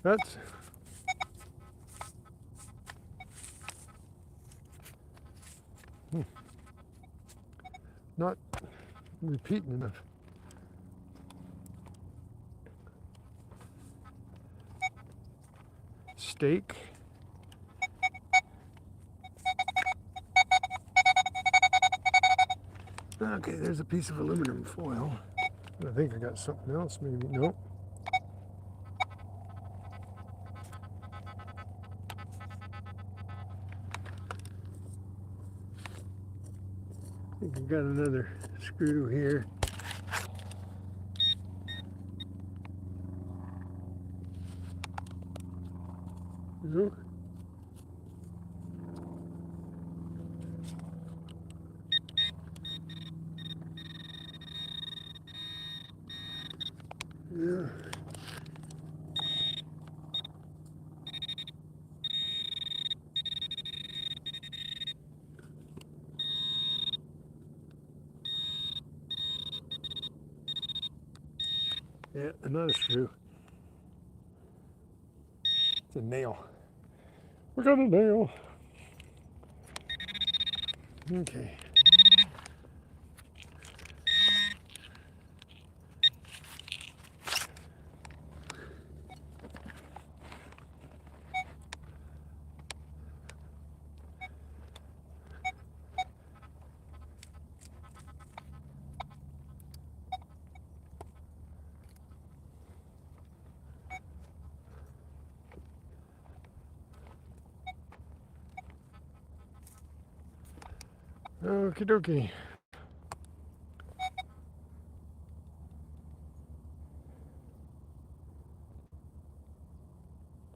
That's not repeating enough. Steak. Okay, there's a piece of aluminum foil. I think I got something else, maybe. Nope. I think I got another screw here. Nope. Yeah. Yeah, another screw. It's a nail. We got a nail. Okay. Okie dokie.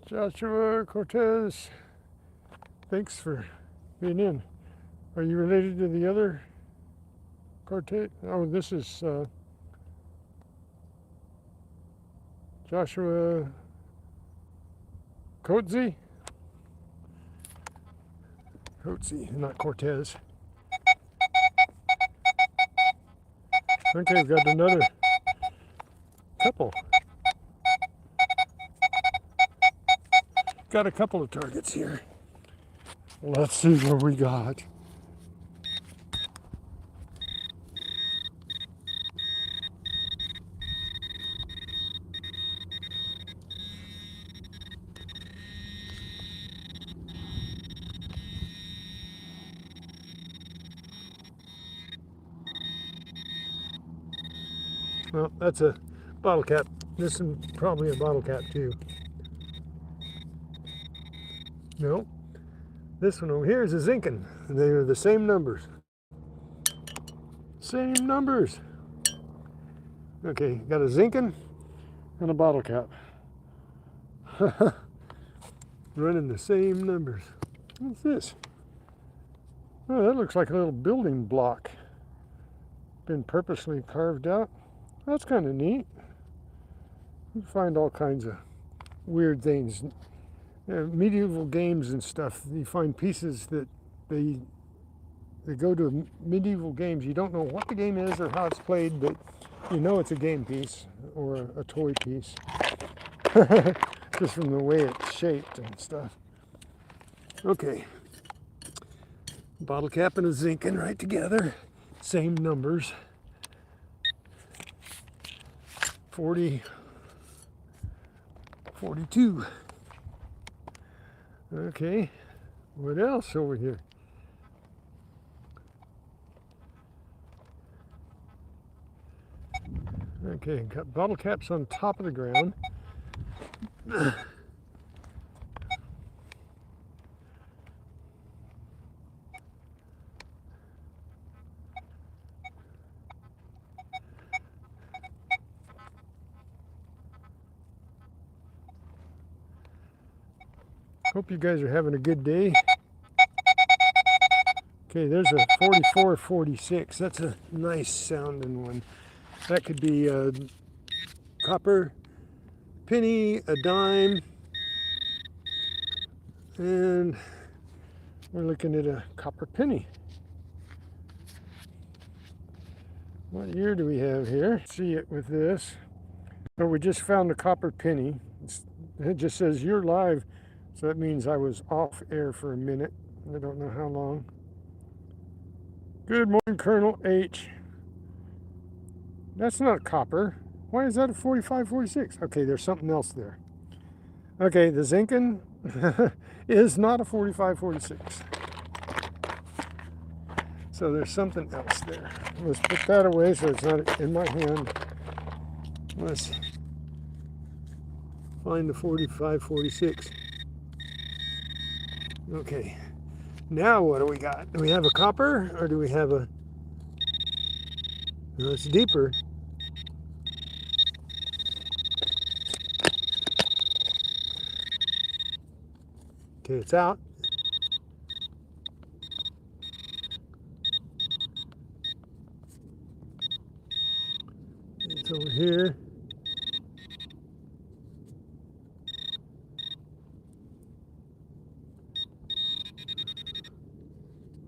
Joshua Cortez, thanks for being in. Are you related to the other Cortez? Oh, this is Joshua Coetzee, not Cortez. Okay, we've got another couple. Got a couple of targets here. Let's see what we got. Well, that's a bottle cap. This is probably a bottle cap too. No, this one over here is a zinkin. They are the same numbers. Same numbers. Okay, got a zinkin and a bottle cap. Running the same numbers. What's this? Oh, that looks like a little building block. Been purposely carved out. That's kind of neat. You find all kinds of weird things. Medieval games and stuff. You find pieces that they go to medieval games. You don't know what the game is or how it's played, but you know it's a game piece or a toy piece. Just from the way it's shaped and stuff. Okay. Bottle cap and a zinkin right together. Same numbers. 40, 42. Okay. What else over here? Okay, got bottle caps on top of the ground. Hope you guys are having a good day. Okay, there's a 4446. That's a nice sounding one. That could be a copper, penny, a dime, and we're looking at a copper penny. What year do we have here? See it with this. Oh, we just found a copper penny. It just says you're live, so that means I was off air for a minute. I don't know how long. Good morning, Colonel H. That's not copper. Why is that a 4546? Okay, there's something else there. Okay, the zinkin is not a 4546. So there's something else there. Let's put that away so it's not in my hand. Let's find the 4546. Okay. Now what do we got? Do we have a copper or do we have a... No, it's deeper. Okay, it's out. It's over here.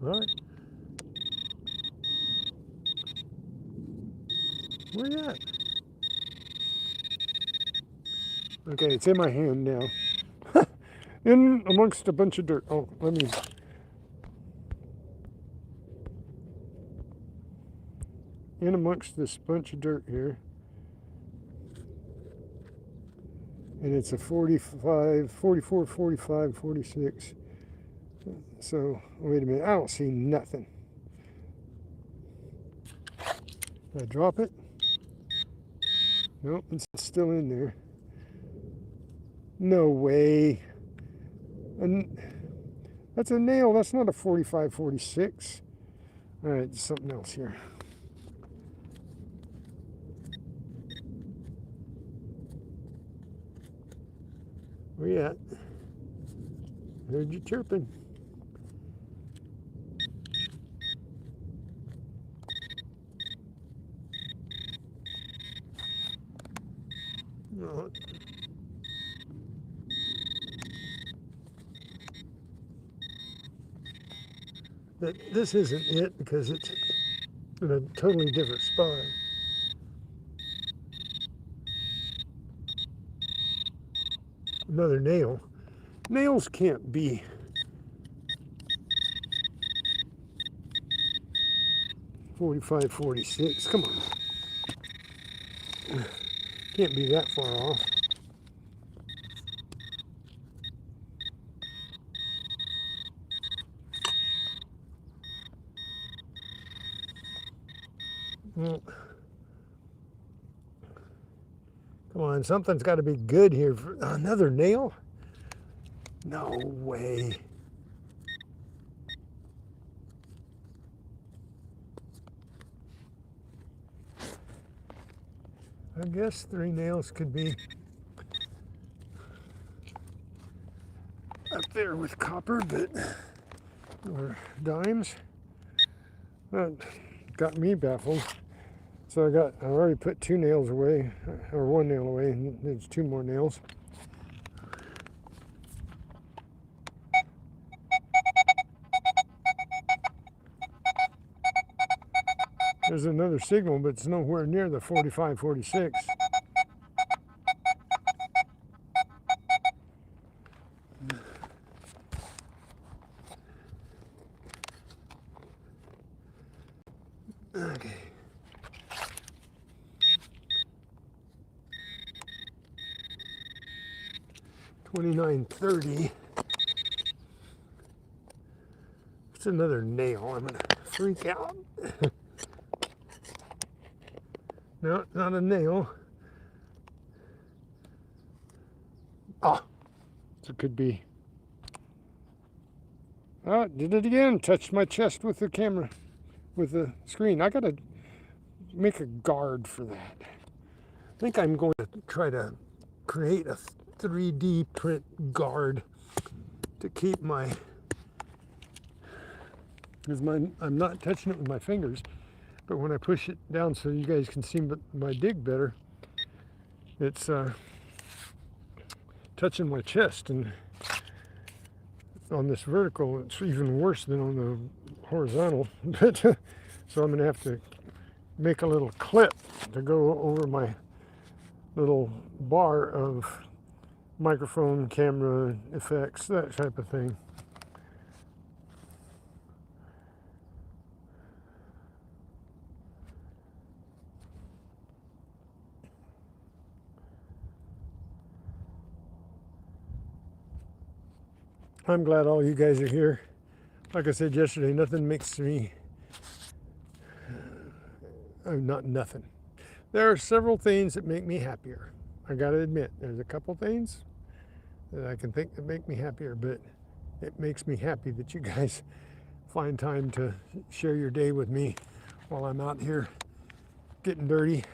All right. Where you at? Okay, it's in my hand now. In amongst a bunch of dirt. Oh, let me... In amongst this bunch of dirt here. And it's a 45, 44, 45, 46. So, wait a minute. I don't see nothing. Did I drop it? Nope, it's still in there. No way. And that's a nail. That's not a 45, 46. All right, something else here. Where you at? Heard you chirping. Well, this isn't it because it's in a totally different spot. Another nail. Nails can't be 45, 46. Come on. Can't be that far off. Well, come on, something's got to be good here. For another nail? No way. I guess 3 nails could be up there with copper, but or dimes. That got me baffled. So I already put 2 nails away, or 1 nail away, and there's 2 more nails. There's another signal, but it's nowhere near the 45, 46. Okay. $29.30. It's another nail. I'm gonna freak out. No, not a nail. Oh, so it could be. Oh, did it again. Touched my chest with the camera, with the screen. I gotta make a guard for that. I think I'm going to try to create a 3D print guard to keep my, because I'm not touching it with my fingers, but when I push it down so you guys can see my dig better, it's touching my chest, and on this vertical it's even worse than on the horizontal. But so I'm going to have to make a little clip to go over my little bar of microphone, camera, effects, that type of thing. I'm glad all you guys are here. Like I said yesterday, nothing makes me, not nothing. There are several things that make me happier. I gotta admit, there's a couple things that I can think that make me happier, but it makes me happy that you guys find time to share your day with me while I'm out here getting dirty.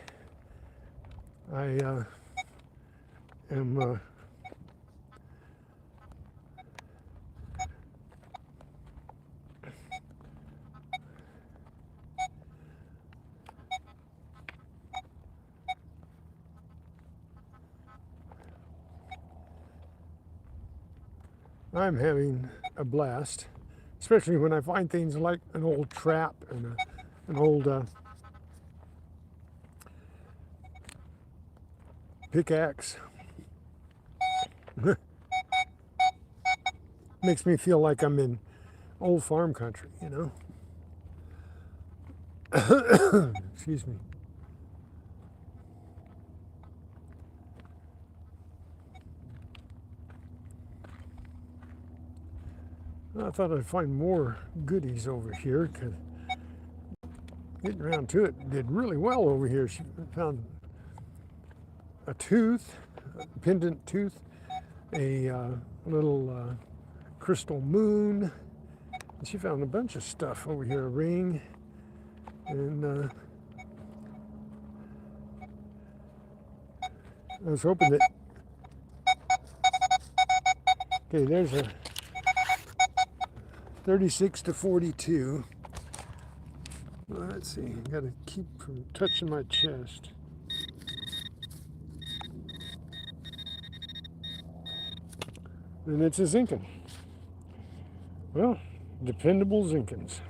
I am I'm having a blast, especially when I find things like an old trap and an old pickaxe. Makes me feel like I'm in old farm country, you know? Excuse me. I thought I'd find more goodies over here, because getting around to it did really well over here. She found a tooth, a pendant tooth, a little crystal moon. And she found a bunch of stuff over here, a ring, and I was hoping that, okay, there's a 36 to 42. Well, let's see, gotta keep from touching my chest. And it's a zinkin. Well, dependable zinkins.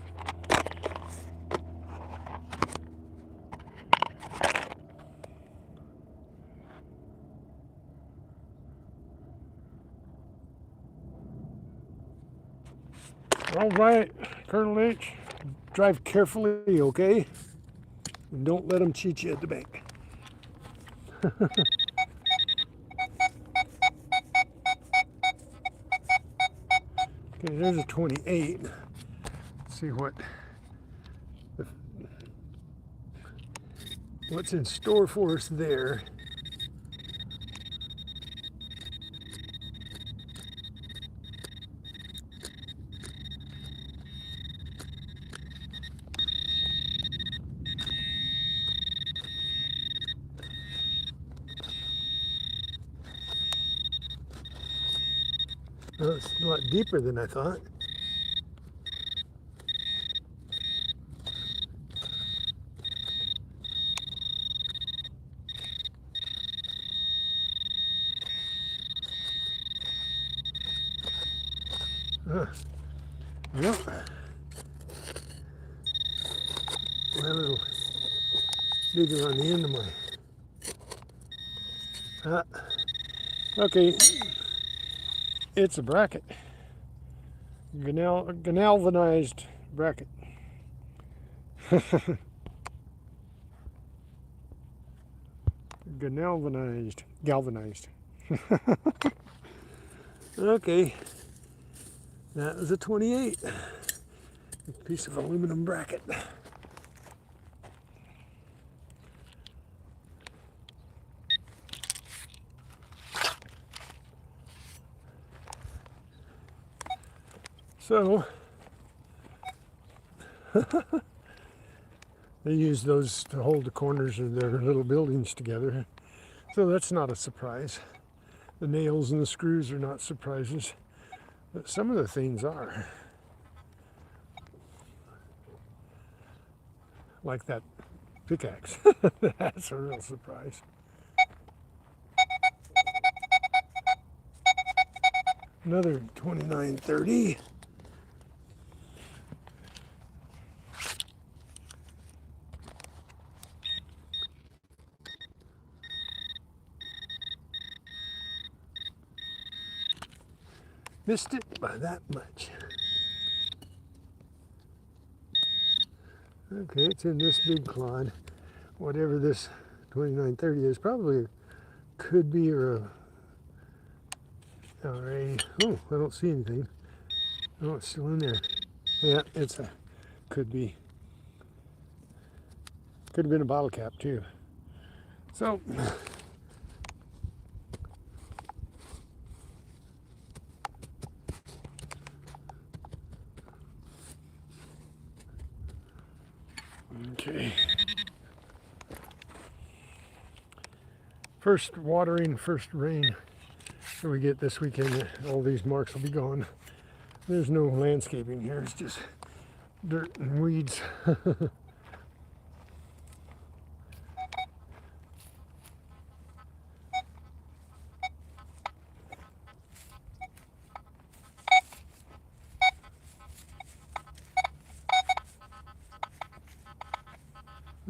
All right, Colonel H, drive carefully, okay? And don't let them cheat you at the bank. Okay, there's a 28. Let's see what's in store for us there. Oh, it's a lot deeper than I thought. Yep. My little digger on the end of my. Okay, it's a bracket. Galvanized bracket. Galvanized. Okay, that was a 28. A piece of aluminum bracket. So, they use those to hold the corners of their little buildings together. So that's not a surprise. The nails and the screws are not surprises, but some of the things are. Like that pickaxe. That's a real surprise. Another 2930. Missed it by that much. Okay, it's in this big clod. Whatever this 2930 is, probably could be or a. Oh, I don't see anything. Oh, it's still in there. Yeah, could be. Could have been a bottle cap too. So, okay. First watering, first rain that we get this weekend, all these marks will be gone. There's no landscaping here, it's just dirt and weeds.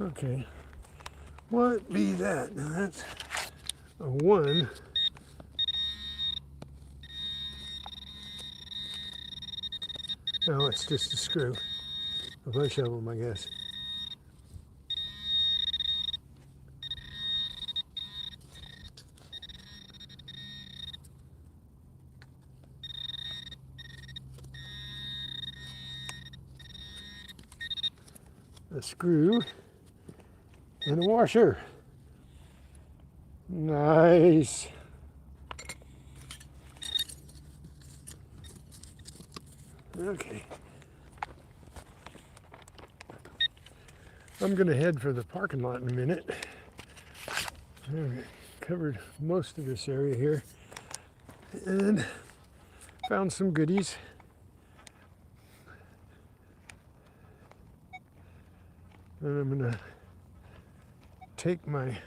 Okay, what be that? Now that's a 1. No, it's just a screw. A bunch of them, I guess. A screw and a washer. Nice. Okay. I'm going to head for the parking lot in a minute. I've covered most of this area here and found some goodies. And I'm going to take my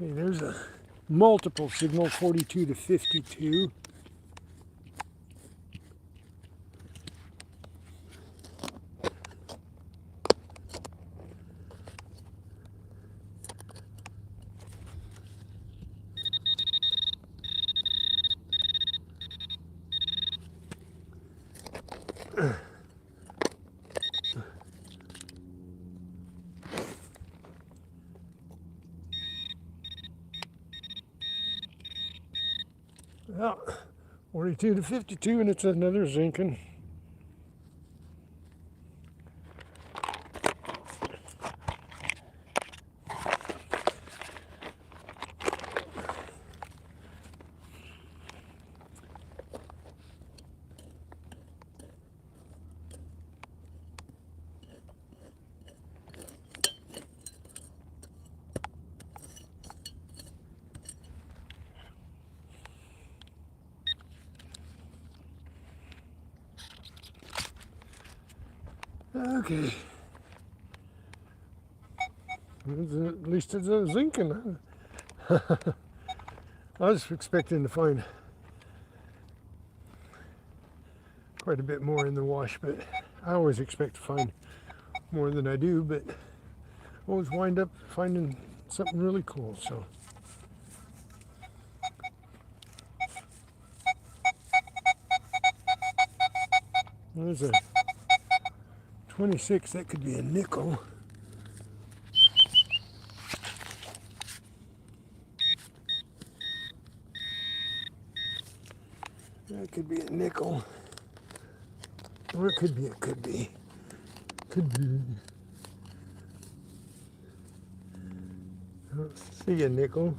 Okay, there's a multiple signal, 42 to 52. Well, 42 to 52, and it's another zinkin. Okay. At least it's a zinkin. I was expecting to find quite a bit more in the wash, but I always expect to find more than I do, but always wind up finding something really cool. So there's a 26, that could be a nickel. That could be a nickel. Or it could be, Could be. Oh, see a nickel.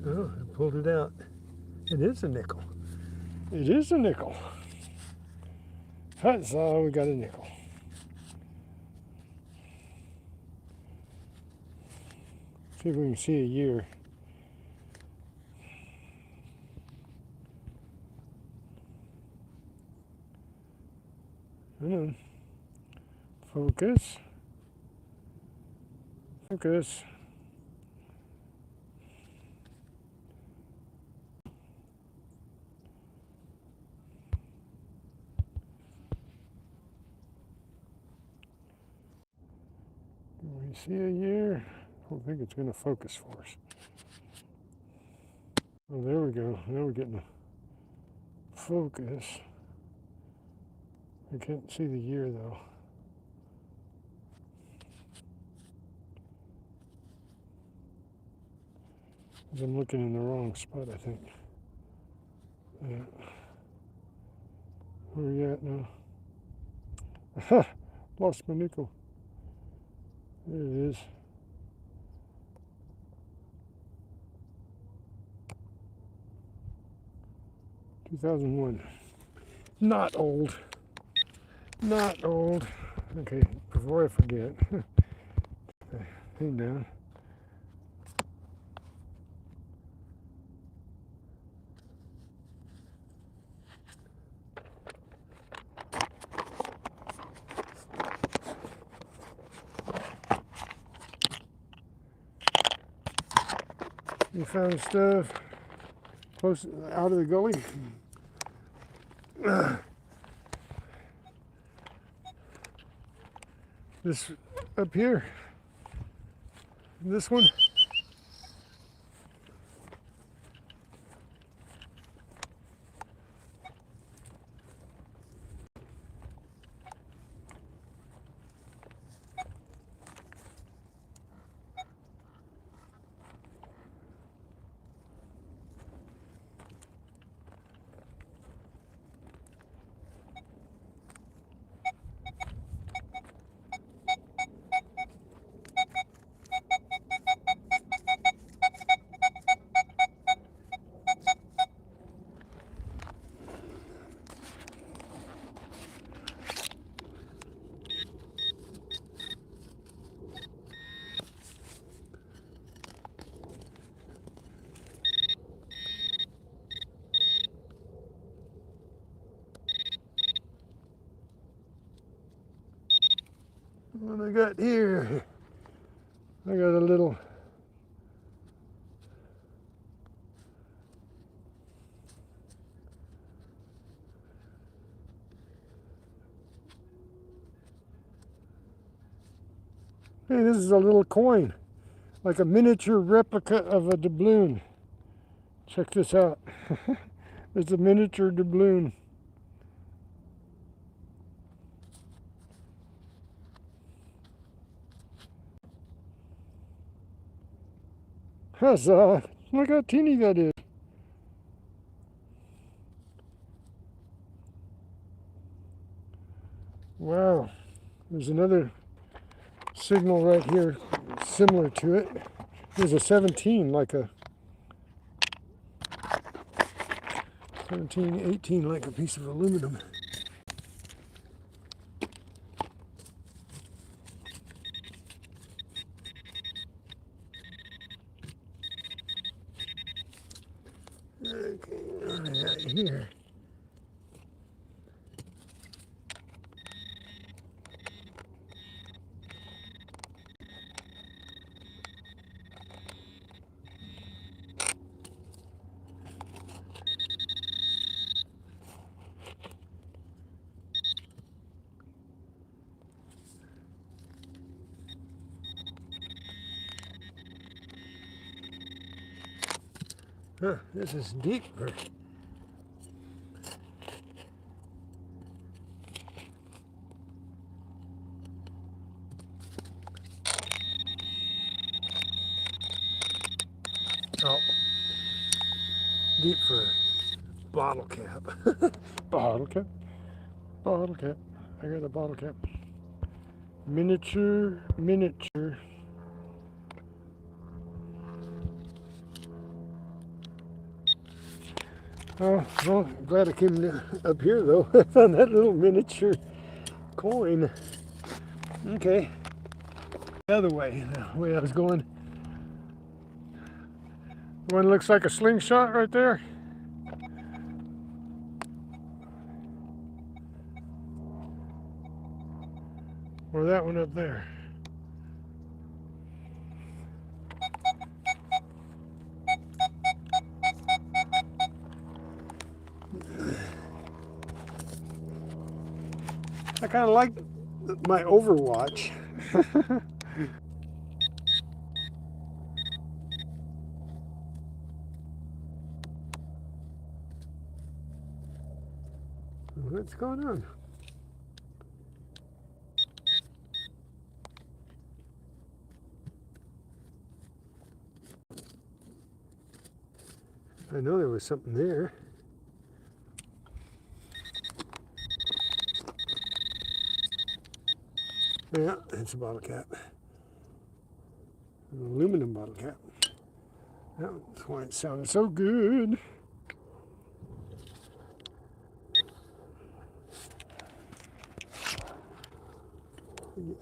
Oh, I pulled it out. It is a nickel. It is a nickel. Huzzah, we got a nickel. See if we can see a year. Come on. Focus. Focus. Do we see a year? I don't think it's going to focus for us. Oh, there we go. Now we're getting a focus. I can't see the year though. Because I'm looking in the wrong spot, I think. Yeah. Where are you at now? Aha! Lost my nickel. There it is. $2001. Not old. Not old. Okay, before I forget. Hang down. You found stuff close out of the gully. This up here. This one. What I got here? I got a little hey, this is a little coin, like a miniature replica of a doubloon. Check this out. It's a miniature doubloon. Huzzah! Look how teeny that is. Wow. There's another signal right here similar to it. There's a 17, like a 17, 18, like a piece of aluminum. Okay, what do I got here? Huh, this is deeper. Oh, deep for a bottle cap. Bottle cap. Bottle cap. I got a bottle cap. Miniature. Oh, well, glad I came up here though. I found that little miniature coin. Okay. The other way, the way I was going. One looks like a slingshot right there. Or that one up there. I kind of like my Overwatch. What's going on? I know there was something there. Yeah, it's a bottle cap. An aluminum bottle cap. That's why it sounded so good.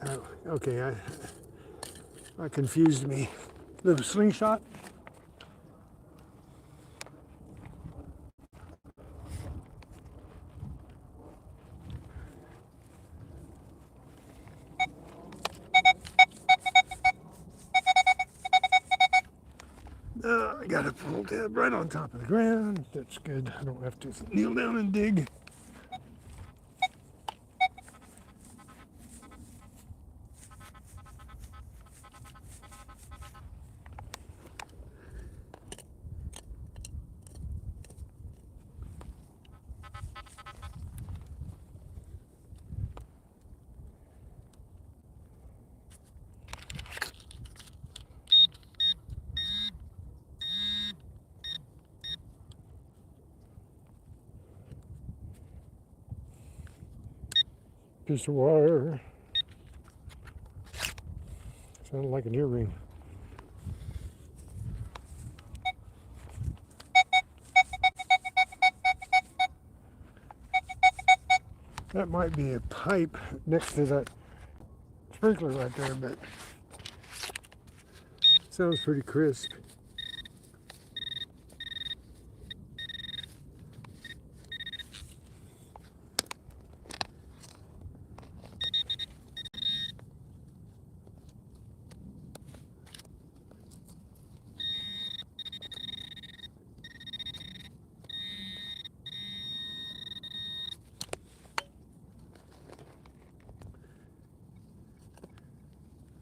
Oh, okay, I confused me. The slingshot. I got a pull tab right on top of the ground. That's good. I don't have to kneel down and dig. Piece of wire. Sounded like an earring. That might be a pipe next to that sprinkler right there, but sounds pretty crisp.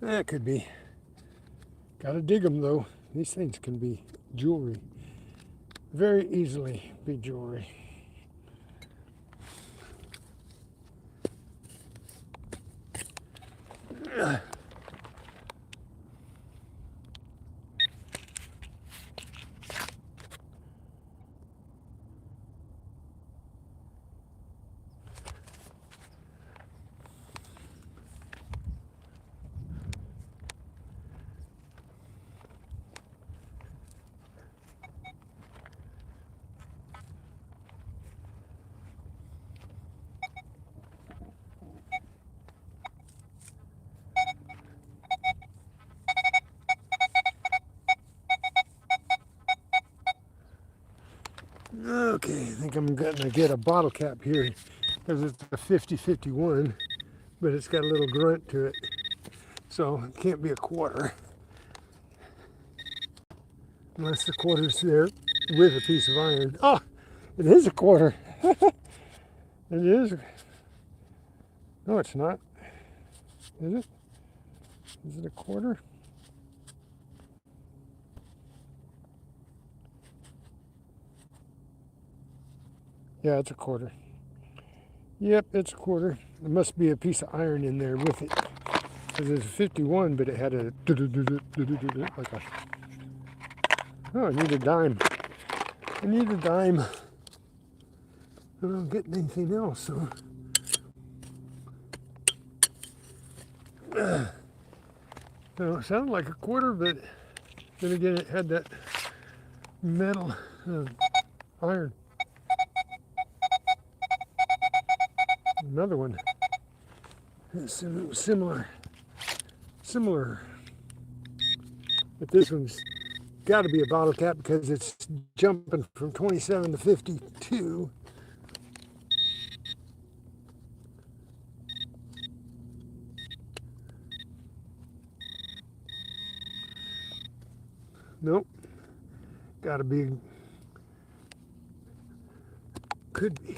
That could be. Gotta dig them though. These things can be jewelry. Very easily be jewelry. Okay, I think I'm gonna get a bottle cap here because it's a 50-51, but it's got a little grunt to it, so it can't be a quarter unless the quarter's there with a piece of iron. Oh, it is a quarter. It is. No, it's not. Is it? Is it a quarter? Yeah, it's a quarter. Yep, it's a quarter. There must be a piece of iron in there with it. Because it's a 51, but it had a like a. Oh, I need a dime. I need a dime. I don't get anything else, so. So it sounded like a quarter, but then again, it had that metal iron. Another one. It's similar. But this one's got to be a bottle cap because it's jumping from 27 to 52. Nope. Got to be. Could be.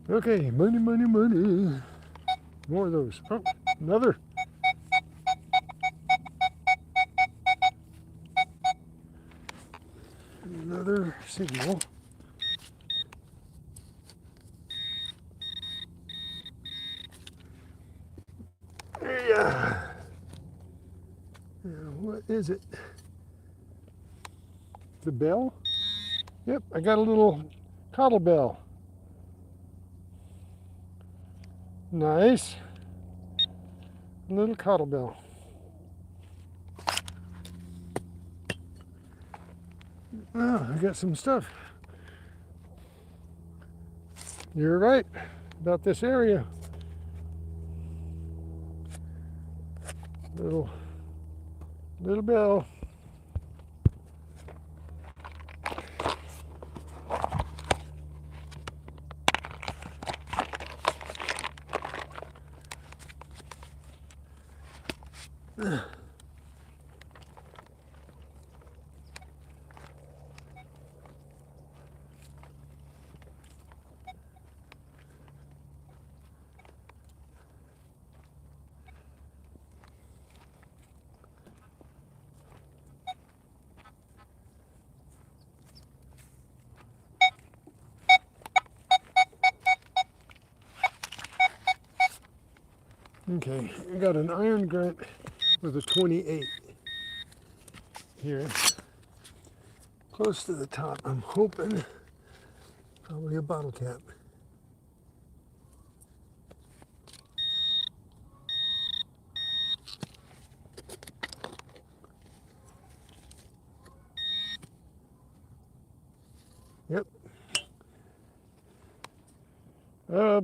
Okay, money, money, money. More of those. Oh, another. Another signal. Yeah. What is it? The bell? Yep, I got a little cottle bell. Nice. A little cottle bell. Oh, I got some stuff. You're right about this area. Little bell. Okay, I got an iron grunt with a 28 here. Close to the top, I'm hoping. Probably a bottle cap. Yep.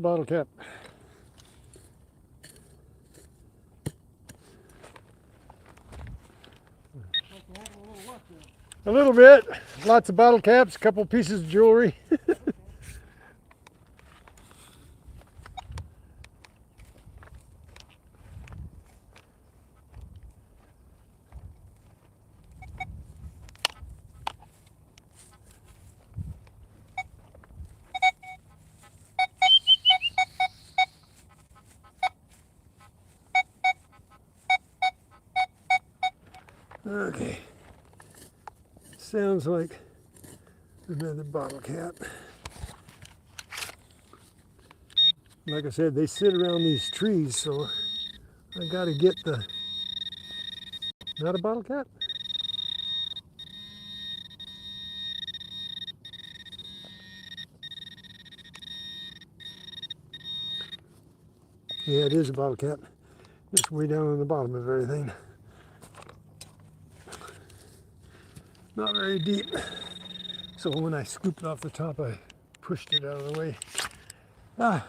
Bottle cap. A little bit. Lots of bottle caps, a couple pieces of jewelry. Okay. Sounds like another bottle cap. Like I said, they sit around these trees, so I gotta get the... Not a bottle cap? Yeah, it is a bottle cap. Just way down on the bottom of everything. Not very deep. So when I scooped off the top, I pushed it out of the way. Ah.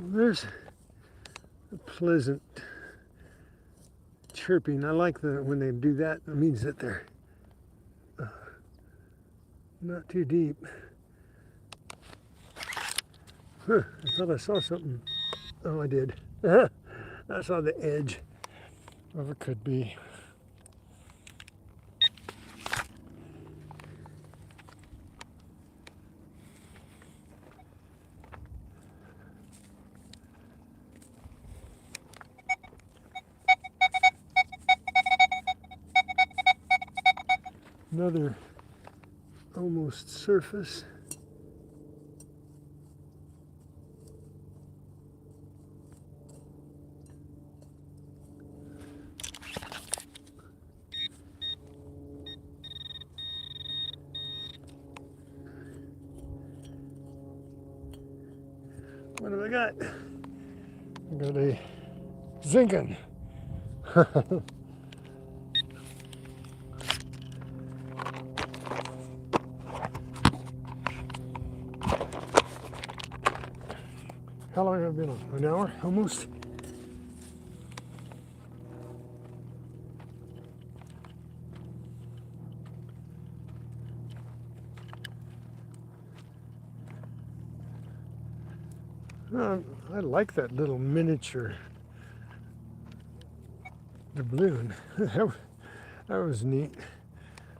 There's a pleasant chirping. I like that when they do that. It means that they're not too deep. Huh, I thought I saw something. Oh, I did. I saw the edge. Whatever it could be. Another almost surface. What have I got? I got a zinkin. How long have I been on? An hour almost? I like that little miniature doubloon. That was neat.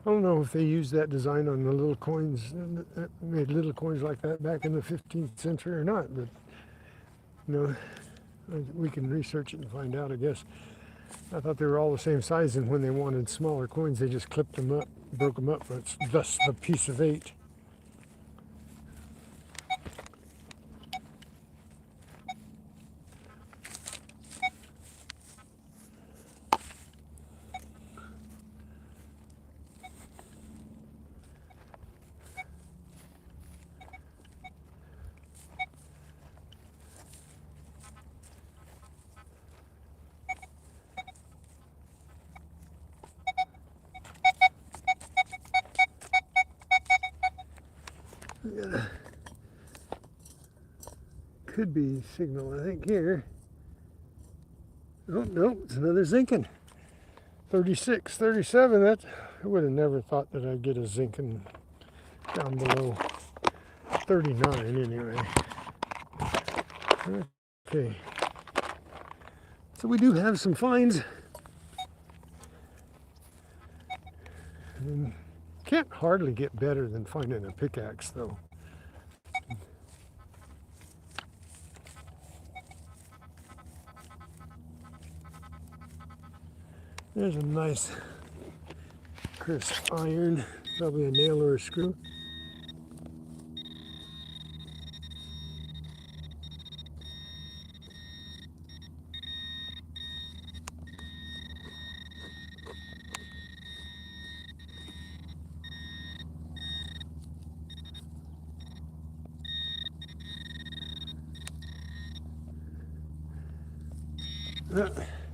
I don't know if they used that design on the little coins, made little coins like that back in the 15th century or not, but you know, we can research it and find out, I guess. I thought they were all the same size, and when they wanted smaller coins, they just clipped them up, broke them up. That's thus the piece of 8. Could be signal, I think, here. Oh, no, it's another zinkin. 36, 37, that, I would have never thought that I'd get a zinkin down below 39 anyway. Okay. So we do have some finds. And can't hardly get better than finding a pickaxe, though. There's a nice crisp iron, probably a nail or a screw.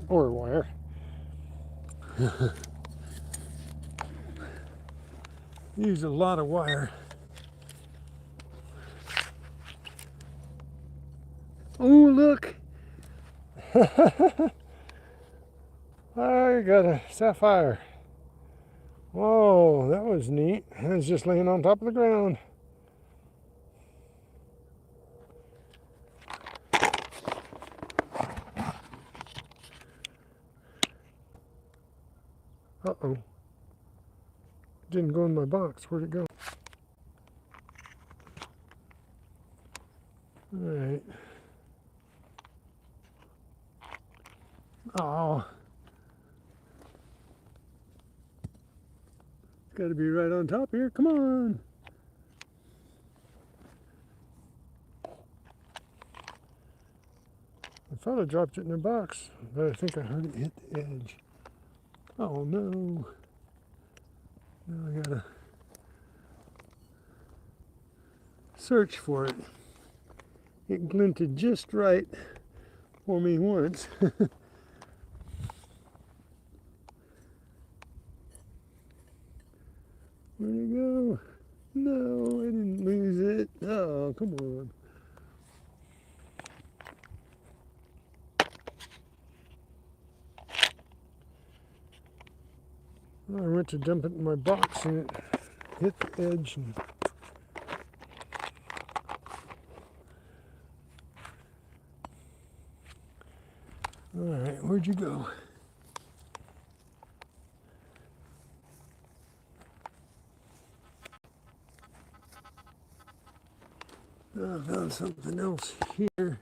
Or wire. Use a lot of wire. Oh, look! I got a sapphire. Whoa, that was neat. It was just laying on top of the ground. Uh-oh. Didn't go in my box. Where'd it go? Oh, it's got to be right on top here. Come on. I thought I dropped it in the box, but I think I heard it hit the edge. Oh no. Now I gotta search for it. It glinted just right for me once. Where'd it go? No, I didn't lose it. Oh, come on. I went to dump it in my box and it hit the edge. And all right, where'd you go? Oh, I found something else here.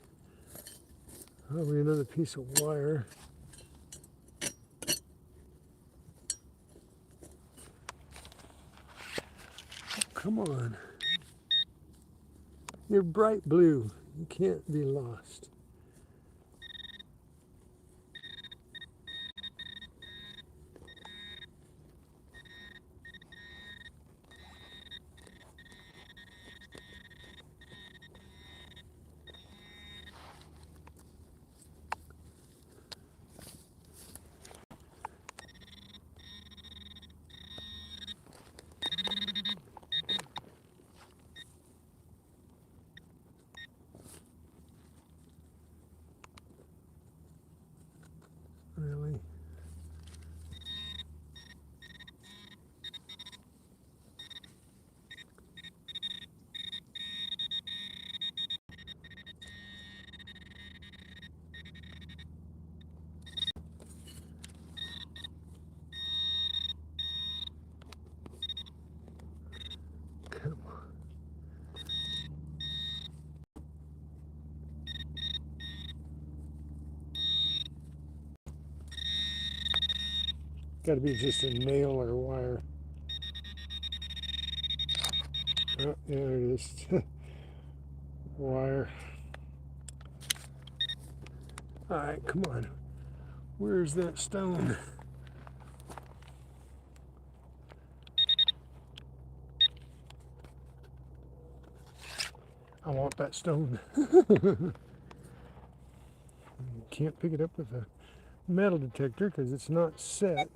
Probably another piece of wire. Come on. You're bright blue. You can't be lost. Really? Come on. Got to be just a nail or wire. Oh, there it is. Wire. All right, come on. Where's that stone? I want that stone. Can't pick it up with a metal detector because it's not set.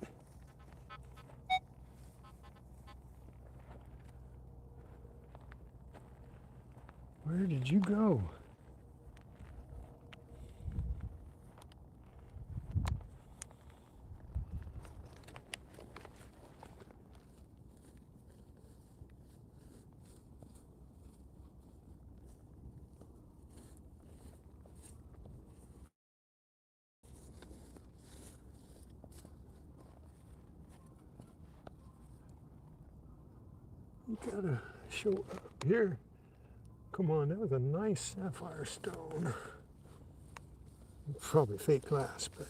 Where did you go? You gotta show up here. Come on, that was a nice sapphire stone. Probably fake glass, but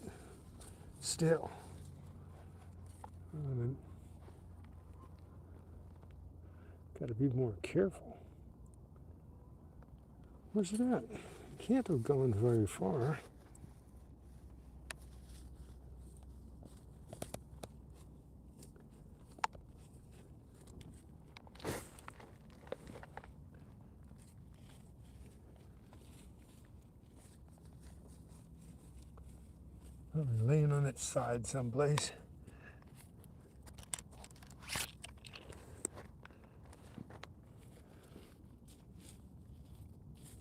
still. Gotta be more careful. Where's it at? Can't have gone very far. Probably laying on its side someplace.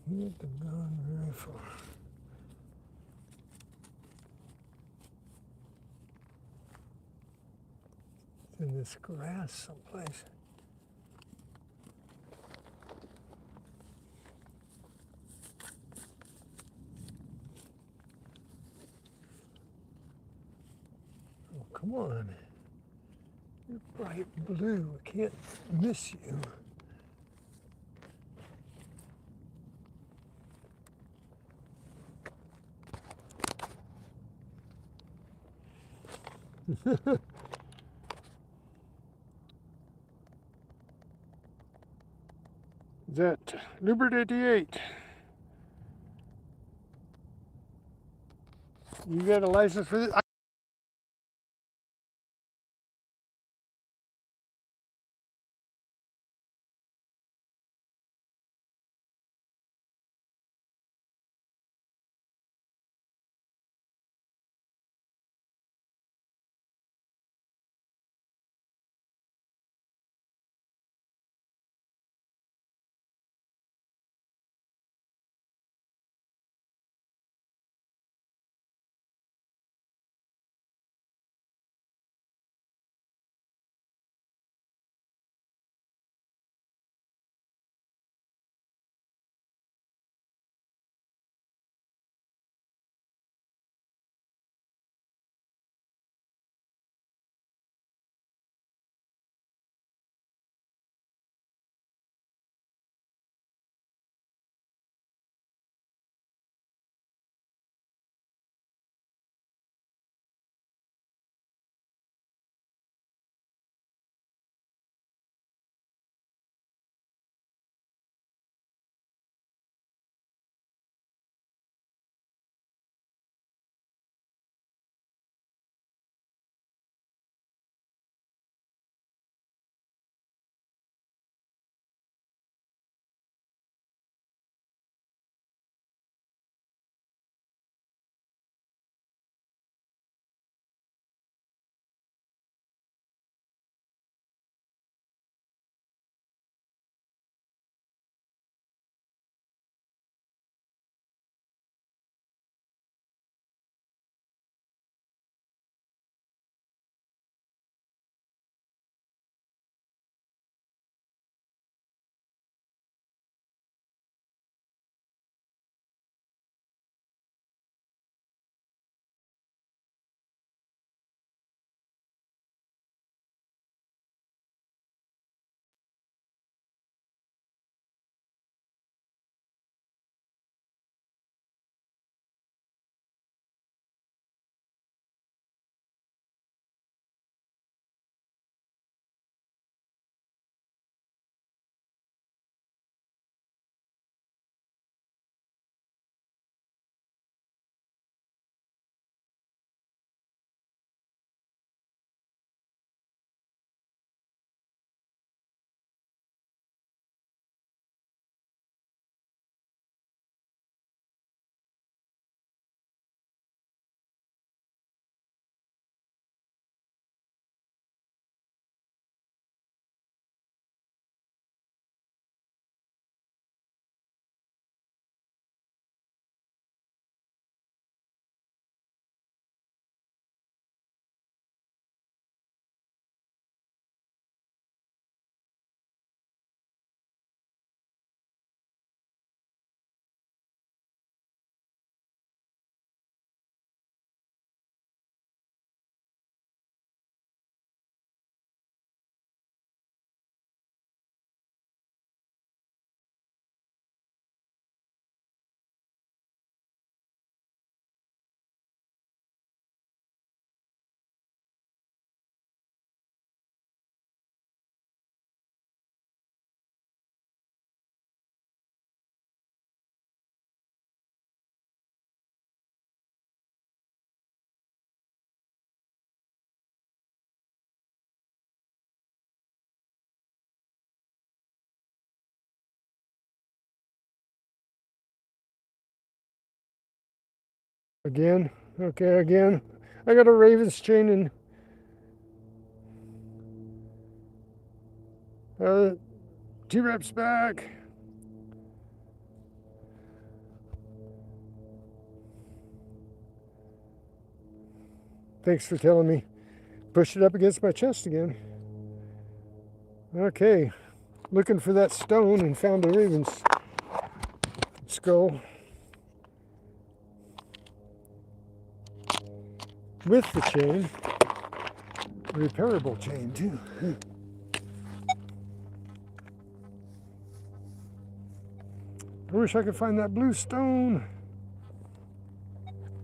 Can't have gone very far. It's in this grass someplace. Oh, come on. You're bright blue. I can't miss you. Is that Lubert 88? You got a license for this? Again, okay, again. I got a Ravens chain and T-Rep's back. Thanks for telling me. Pushed it up against my chest again. Okay, looking for that stone and found a Raven's skull with the chain. Repairable chain too. I wish I could find that blue stone.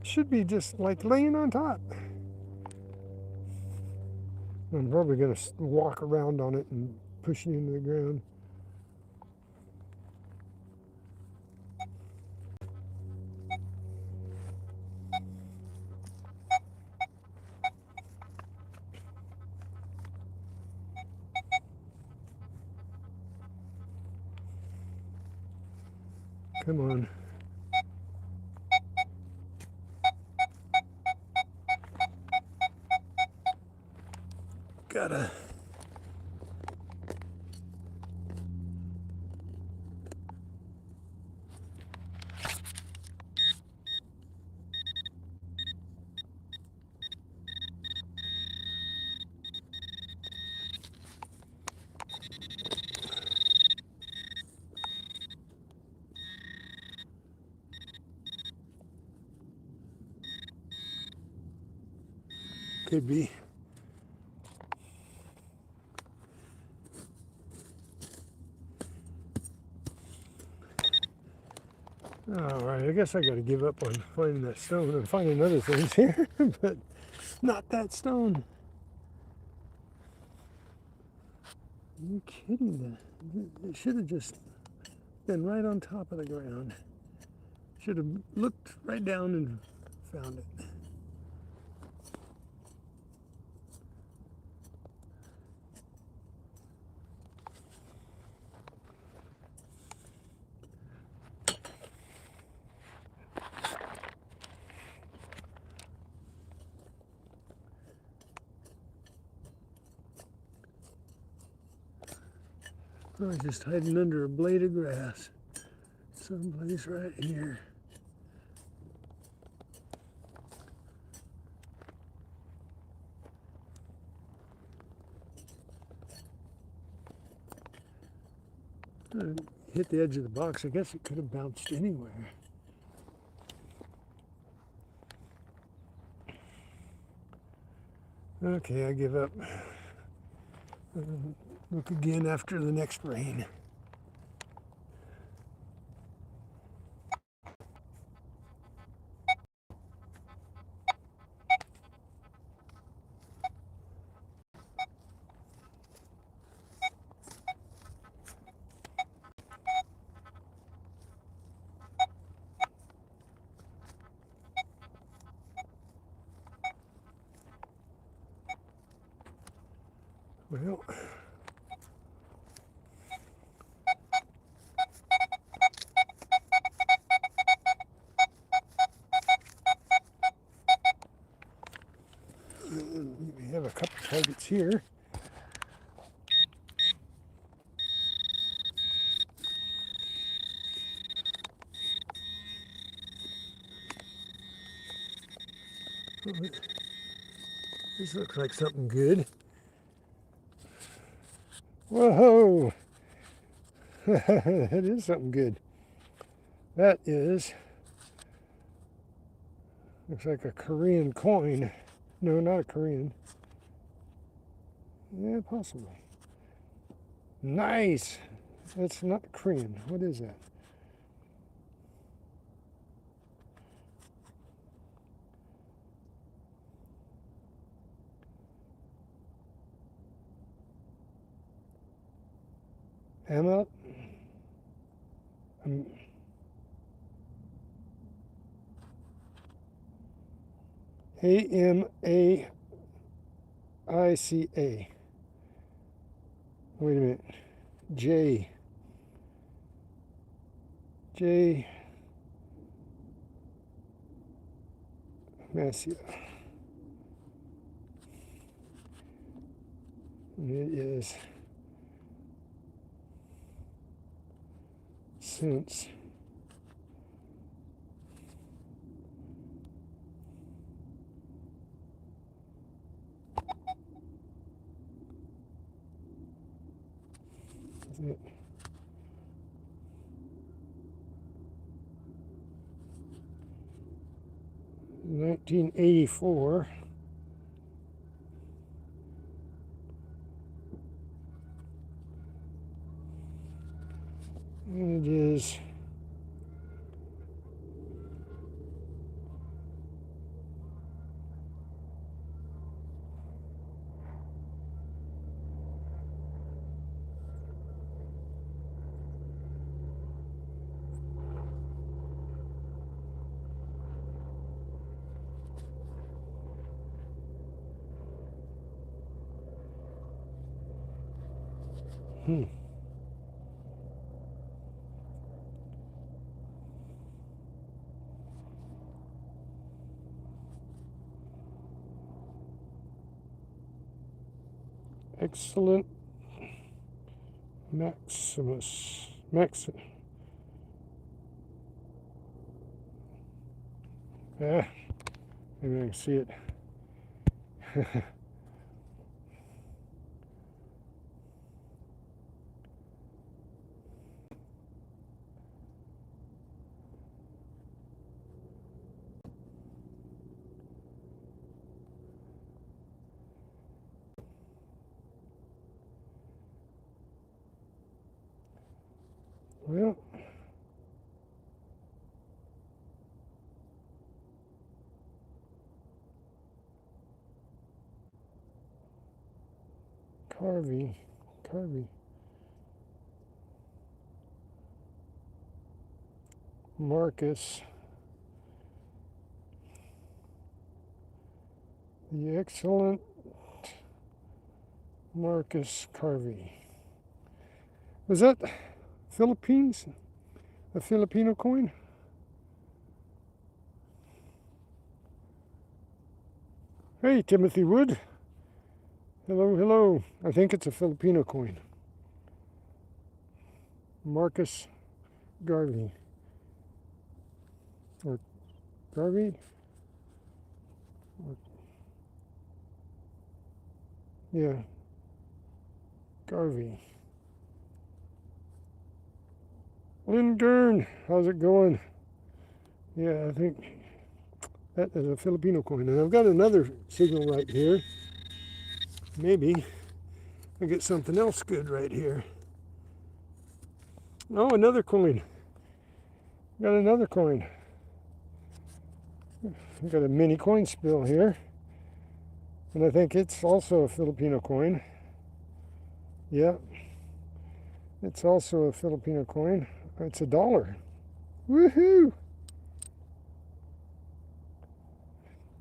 Should be just like laying on top. I'm probably going to walk around on it and push it into the ground. Come on. Gotta. Could be. All right, I guess I got to give up on finding that stone and finding other things here, but not that stone. Are you kidding me? It should have just been right on top of the ground. Should have looked right down and found it. I was just hiding under a blade of grass. Someplace right here. I hit the edge of the box. I guess it could have bounced anywhere. Okay, I give up. Look again after the next rain. Well, we have a couple targets here. This looks like something good. Whoa! That is something good. That is, looks like a Korean coin. No, not a Korean. Yeah, possibly. Nice! That's not Korean. What is that? Amalek? A-M-A-I-C-A. Wait a minute. J. Massia. And it is since is it 1984. And it is Hmm. Excellent Maximus. Ah, maybe I can see it. Well, Carvey. Marcus. The excellent Marcus Carvey. Was that Philippines? A Filipino coin? Hey, Timothy Wood. Hello, hello. I think it's a Filipino coin. Marcus Garvey. Or Garvey? Yeah. Garvey. Lynn Gurn, how's it going? Yeah, I think that is a Filipino coin. And I've got another signal right here. Maybe I get something else good right here. Oh, another coin. Got another coin. I've got a mini coin spill here. And I think it's also a Filipino coin. Yeah. It's also a Filipino coin. It's $1. Woohoo!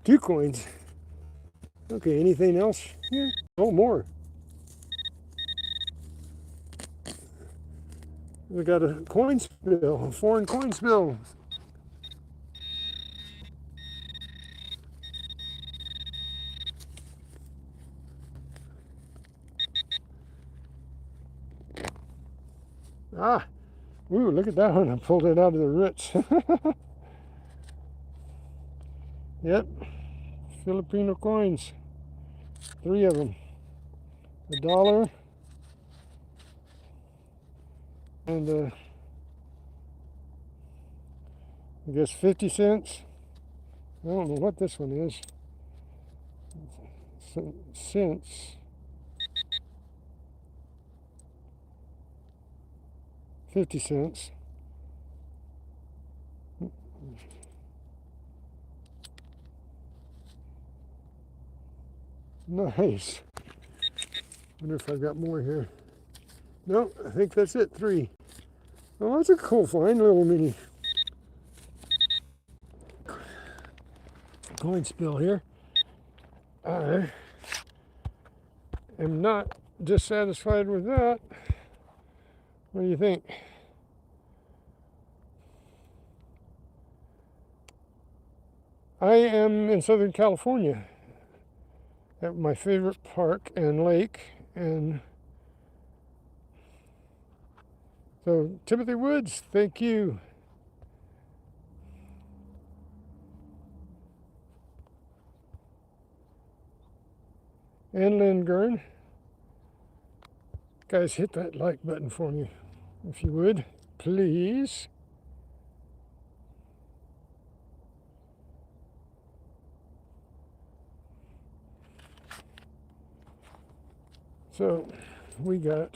2 coins. Okay, anything else here? Oh, more. We got a coin spill, a foreign coin spill. Ah, ooh, look at that one. I pulled it out of the roots. Yep, Filipino coins. 3 of them. $1 and I guess 50 cents. I don't know what this one is. Cents. 50 cents. Nice. Wonder if I've got more here. No, I think that's it. 3. Oh, that's a cool find, little mini coin spill here. I am not dissatisfied with that. What do you think? I am in Southern California at my favorite park and lake, and so Timothy Woods, thank you. And Lynn Gurn. Guys, hit that like button for me, if you would, please. So we got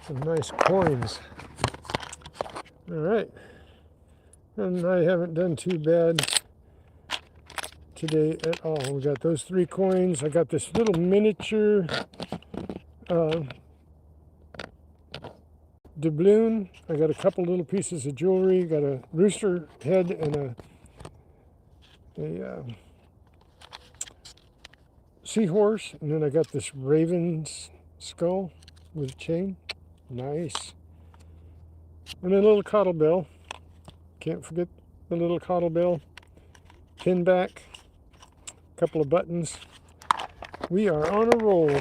some nice coins. All right. And I haven't done too bad today at all. We got those 3 coins. I got this little miniature doubloon. I got a couple little pieces of jewelry. Got a rooster head and a seahorse. And then I got this raven's skull. with a chain. Nice. And a little cottle bell. Can't forget the little cottle bell. Pin back. A couple of buttons. We are on a roll.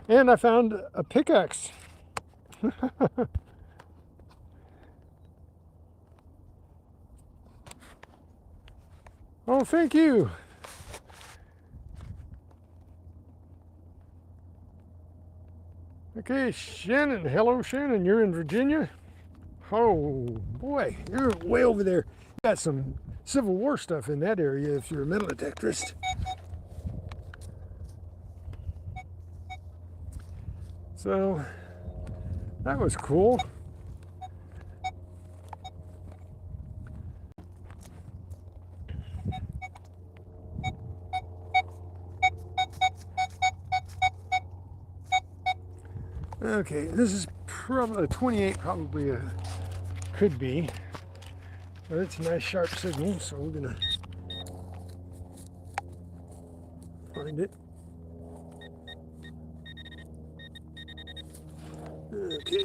And I found a pickaxe. Oh, thank you. Okay, Shannon. Hello, Shannon. You're in Virginia? Oh, boy. You're way over there. You got some Civil War stuff in that area if you're a metal detectorist. So, that was cool. Okay, this is probably a 28, probably could be. But it's a nice sharp signal, so we're gonna find it. Okay.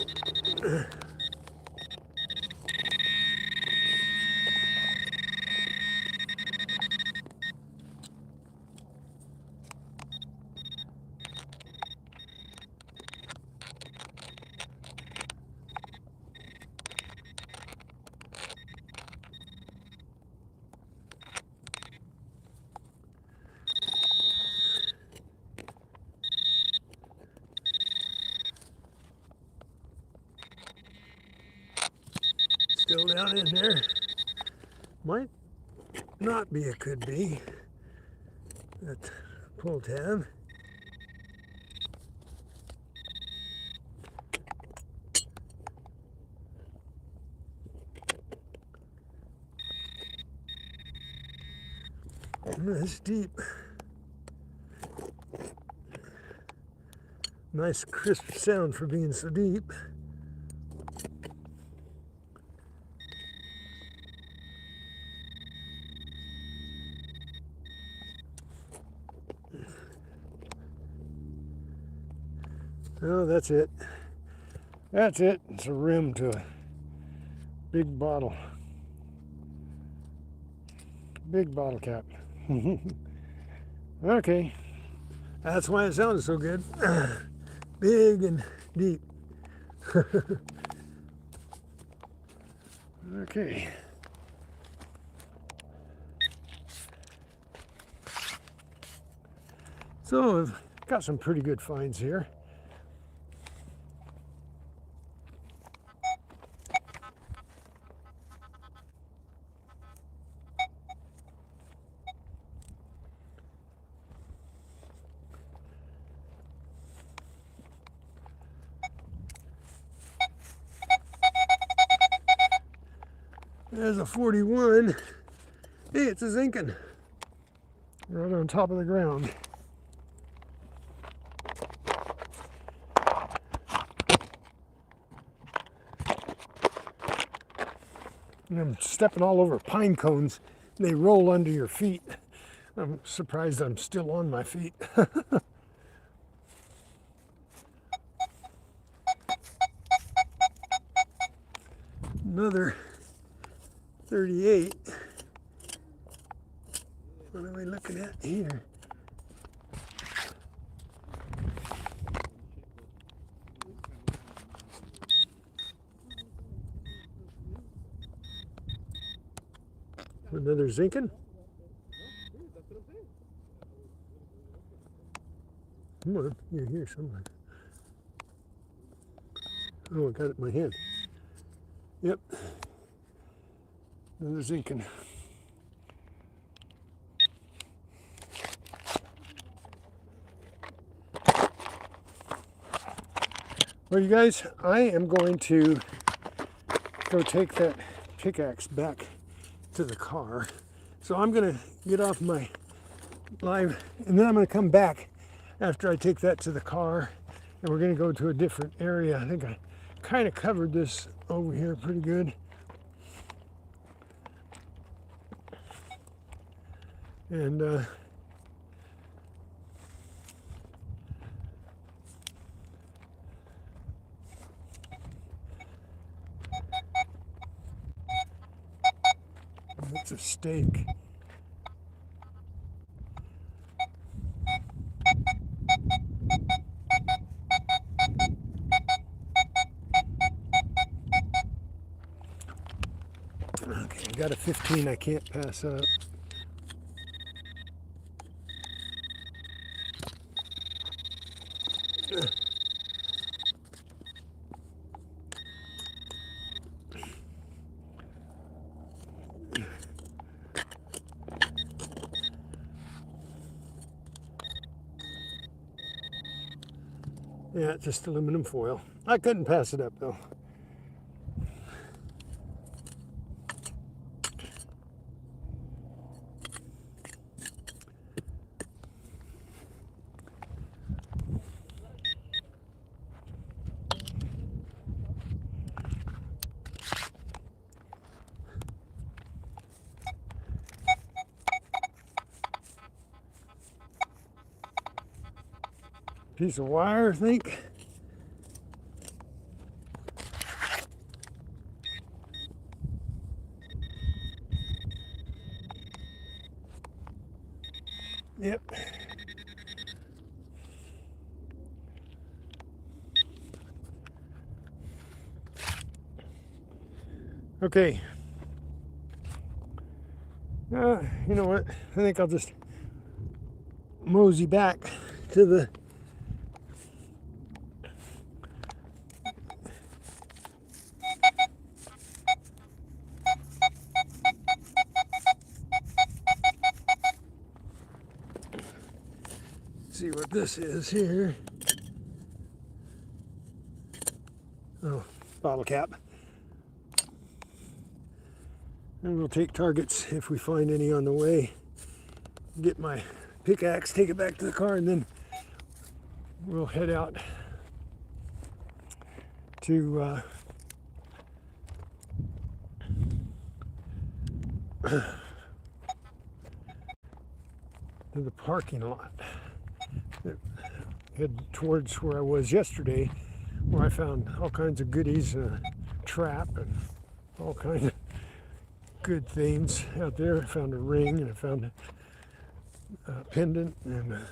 Still down in there. Might not be a could be. That pull tab. That's deep. Nice crisp sound for being so deep. Oh, that's it. That's it. It's a rim to a big bottle. Big bottle cap. Okay. That's why it sounds so good. Big and deep. Okay. So I've got some pretty good finds here. There's a 41. Hey, it's a zinkin. Right on top of the ground. And I'm stepping all over pine cones. And they roll under your feet. I'm surprised I'm still on my feet. Another 38. What are we looking at here? Another zinkin. Come on, you're here somewhere. Oh, I got it in my hand. Yep. Another zinkin. Well, you guys, I am going to go take that pickaxe back to the car. So I'm going to get off my live, and then I'm going to come back after I take that to the car, and we're going to go to a different area. I think I kind of covered this over here pretty good. And It's a stake. Okay, I got a 15 I can't pass up. Yeah, just aluminum foil. I couldn't pass it up though. Piece of wire, I think. Yep. Okay. You know what? I think I'll just mosey back to the see what this is here. Oh, bottle cap. And we'll take targets if we find any on the way. Get my pickaxe, take it back to the car, and then we'll head out to the parking lot. Head towards where I was yesterday, where I found all kinds of goodies, trap and all kinds of good things out there. I found a ring and I found a pendant and a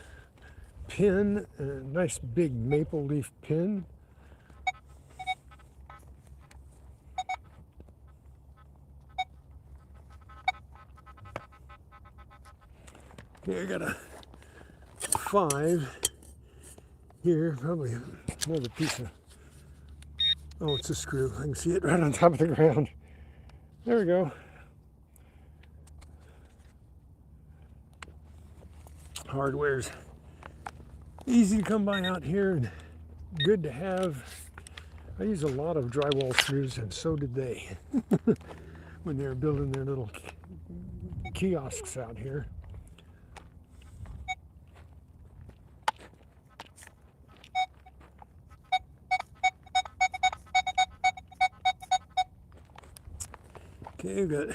pin, a nice big maple leaf pin. Okay, I got a 5 here, probably another piece of, oh, it's a screw. I can see it right on top of the ground. There we go. Hardware's easy to come by out here and good to have. I use a lot of drywall screws, and so did they when they were building their little kiosks out here. Okay, I've got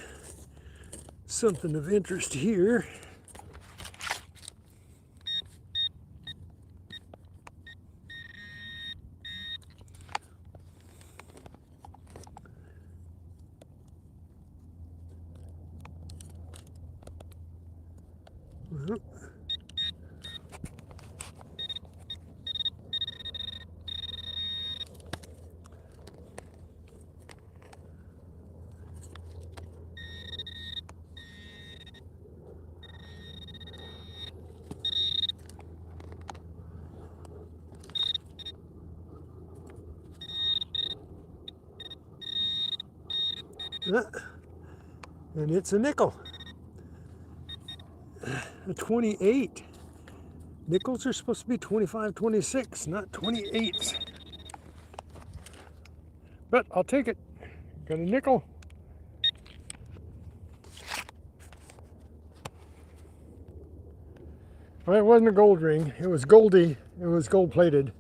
something of interest here. And it's a nickel. A 28. Nickels are supposed to be 25, 26, not 28. But I'll take it. Got a nickel. Well, it wasn't a gold ring. It was goldy. It was gold plated.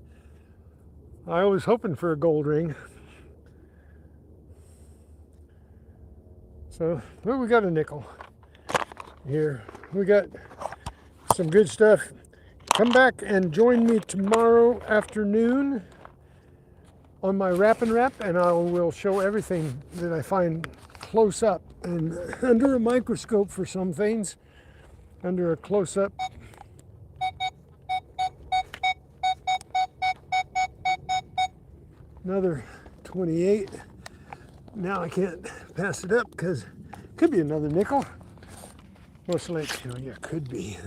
I was hoping for a gold ring. So, well, we got a nickel here. We got some good stuff. Come back and join me tomorrow afternoon on my wrap and wrap, and I will show everything that I find close up, and under a microscope for some things, under a close up, another 28. Now I can't pass it up because it could be another nickel. Most likely, oh yeah, could be.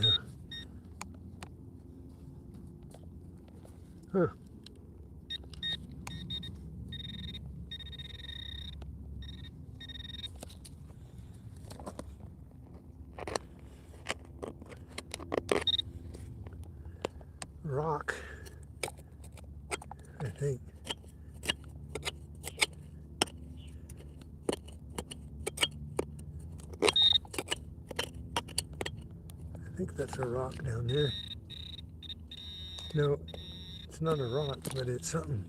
Huh. Rock, I think. I think that's a rock down there. No, it's not a rock, but it's something.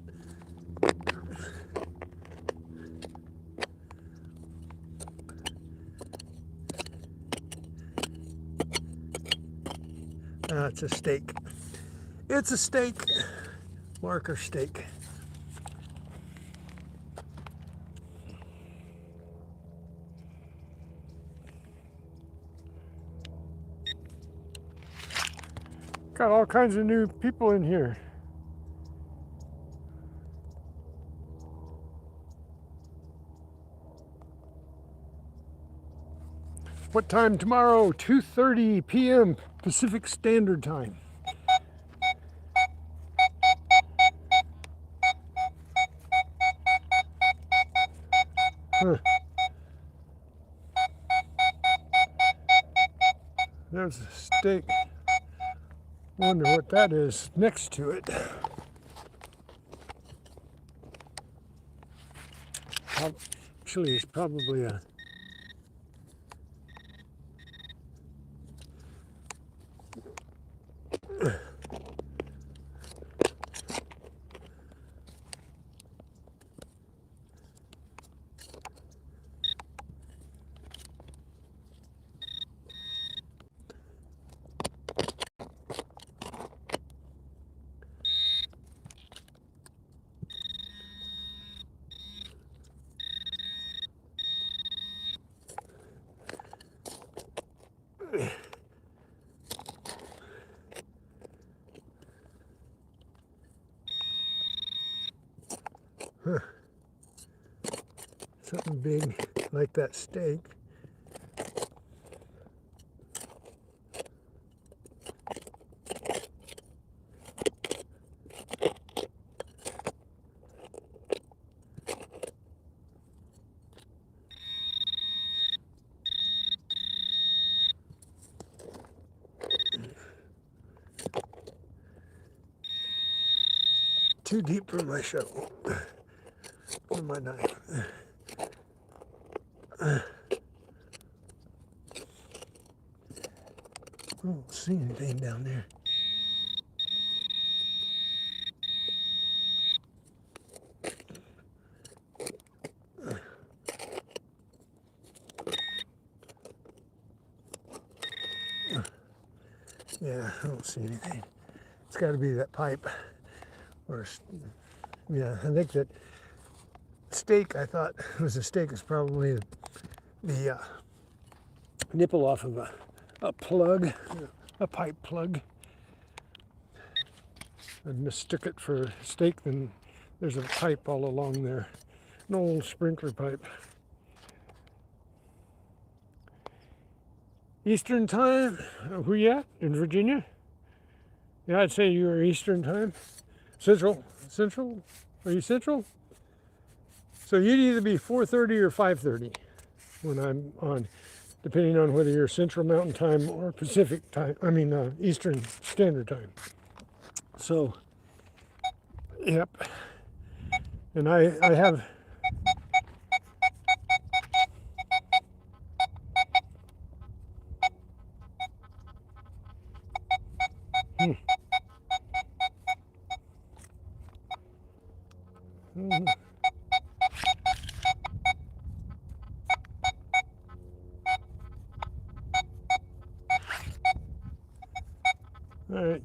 It's a stake. It's a stake. Marker stake. Got all kinds of new people in here. What time tomorrow? 2:30 p.m. Pacific Standard Time. Huh. There's a stake. Wonder what that is next to it. Actually, it's probably a something big like that stake. Too deep for my shovel. Or my knife. I don't see anything down there. Yeah, I don't see anything. It's got to be that pipe. Or, yeah, I think that stake, I thought was a stake, is probably the nipple off of a plug, a pipe plug. I mistook it for a stake, then there's a pipe all along there, an old sprinkler pipe. Eastern time, who you at? In Virginia? Yeah, I'd say you are Eastern time. Central? Central? Are you Central? So you'd either be 4:30 or 5:30 when I'm on, depending on whether you're Central Mountain Time or Pacific Time, Eastern Standard Time. So, yep. And I have... All right,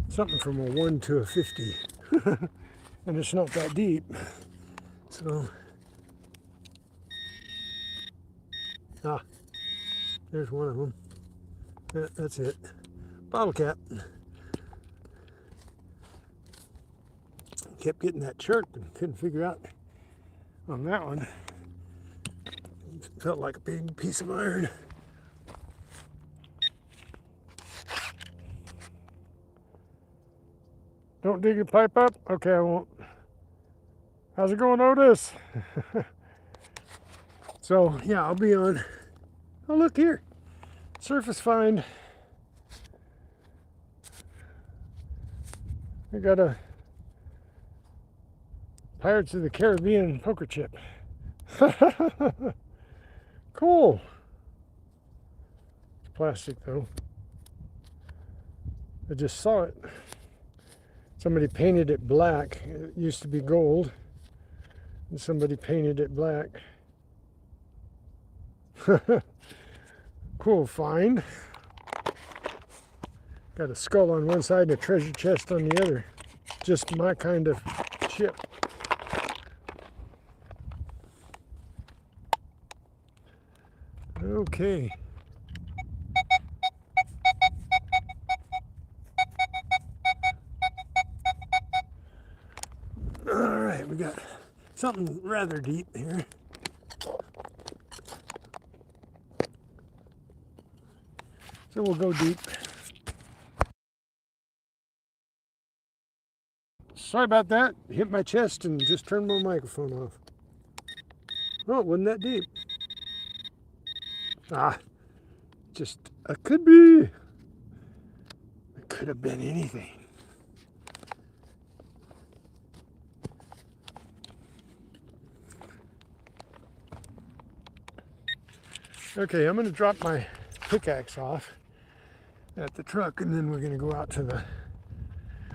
something from a 1 to a 50, and it's not that deep, so There's one of them. That's it. Bottle cap. Kept getting that chirp and couldn't figure out on that one. Felt like a big piece of iron. Don't dig your pipe up? Okay, I won't. How's it going, Otis? So, yeah, I'll be on. Oh, look here. Surface find. I got a Pirates of the Caribbean poker chip. Cool. It's plastic though. I just saw it. Somebody painted it black. It used to be gold. And somebody painted it black. Cool find. Got a skull on one side and a treasure chest on the other. Just my kind of chip. Okay. All right, we got something rather deep here. So we'll go deep. Sorry about that. Hit my chest and just turned my microphone off. Oh, it wasn't that deep. Just, it could be. It could have been anything. Okay, I'm going to drop my pickaxe off at the truck, and then we're going to go out to the...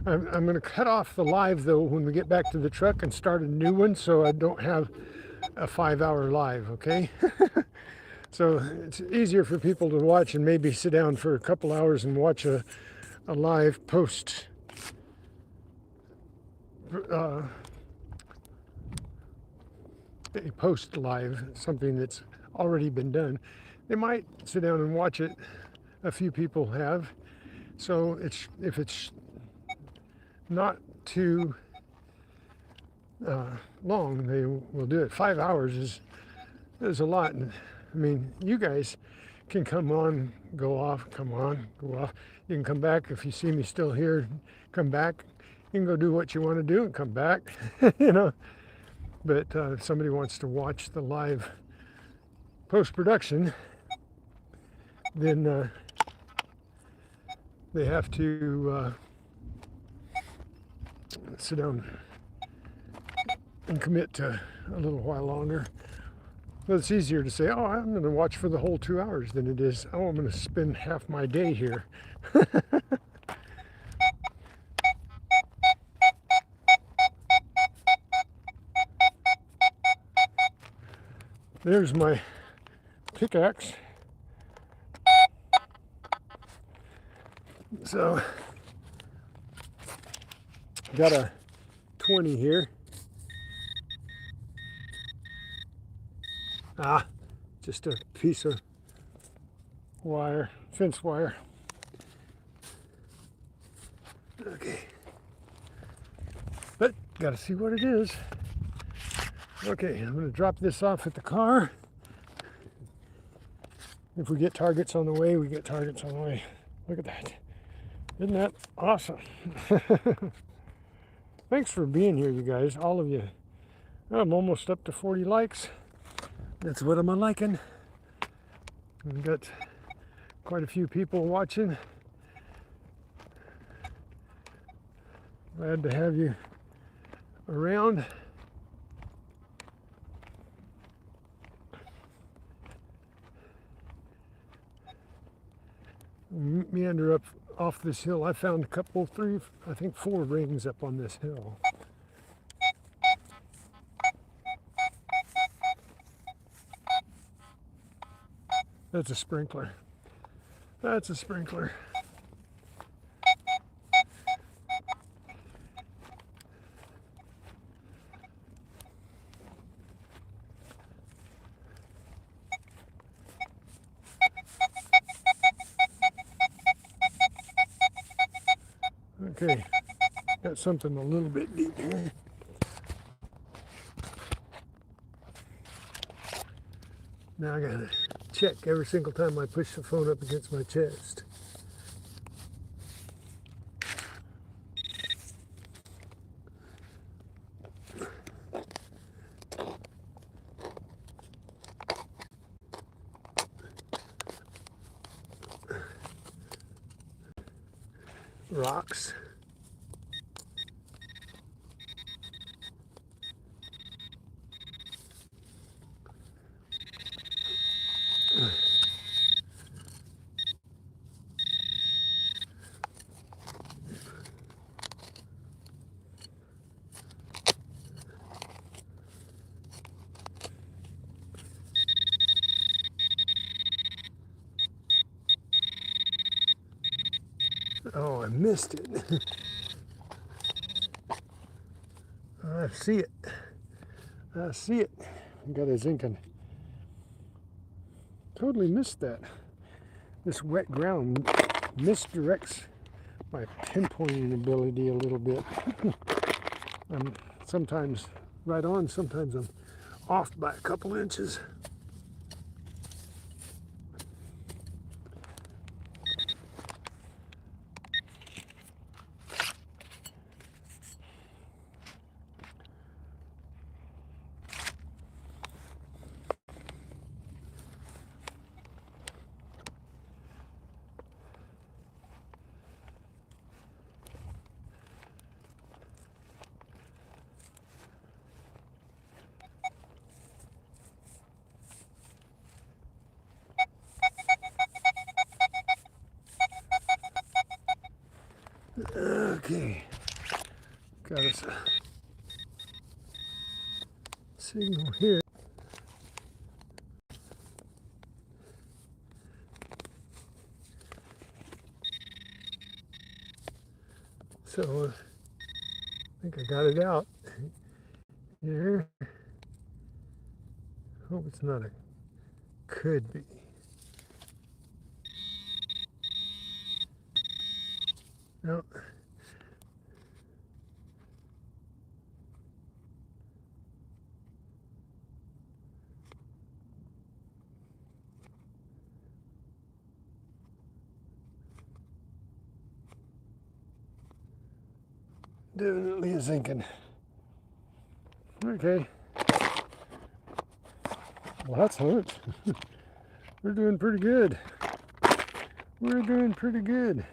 I'm going to cut off the live, though, when we get back to the truck and start a new one, so I don't have a 5-hour live, okay? So it's easier for people to watch and maybe sit down for a couple hours and watch a live post. A post live, something that's already been done. They might sit down and watch it. A few people have. So if it's not too long, they will do it. 5 hours is a lot. I mean, you guys can come on, go off, come on, go off. You can come back if you see me still here, come back. You can go do what you want to do and come back, you know. But if somebody wants to watch the live post-production, then they have to sit down and commit to a little while longer. Well, it's easier to say, oh, I'm going to watch for the whole 2 hours than it is, oh, I'm going to spend half my day here. There's my pickaxe. So, got a 20 here. Just a piece of wire, fence wire. Okay. But, gotta see what it is. Okay, I'm gonna drop this off at the car. If we get targets on the way, we get targets on the way. Look at that. Isn't that awesome? Thanks for being here, you guys, all of you. I'm almost up to 40 likes. That's what I'm liking. We've got quite a few people watching. Glad to have you around. Meander up off this hill. I found a couple, 3, I think 4 rings up on this hill. That's a sprinkler. That's a sprinkler. Okay, got something a little bit deep here. Now I gotta check every single time I push the phone up against my chest. Rocks. Oh, I missed it. I see it. I see it. Got a zinc. Totally missed that. This wet ground misdirects my pinpointing ability a little bit. I'm sometimes right on, sometimes I'm off by a couple inches. Okay, got us a signal here. So I think I got it out here. Hope it's not a could be. No. Definitely a zinking. Okay. Well, that's hunt. We're doing pretty good. We're doing pretty good.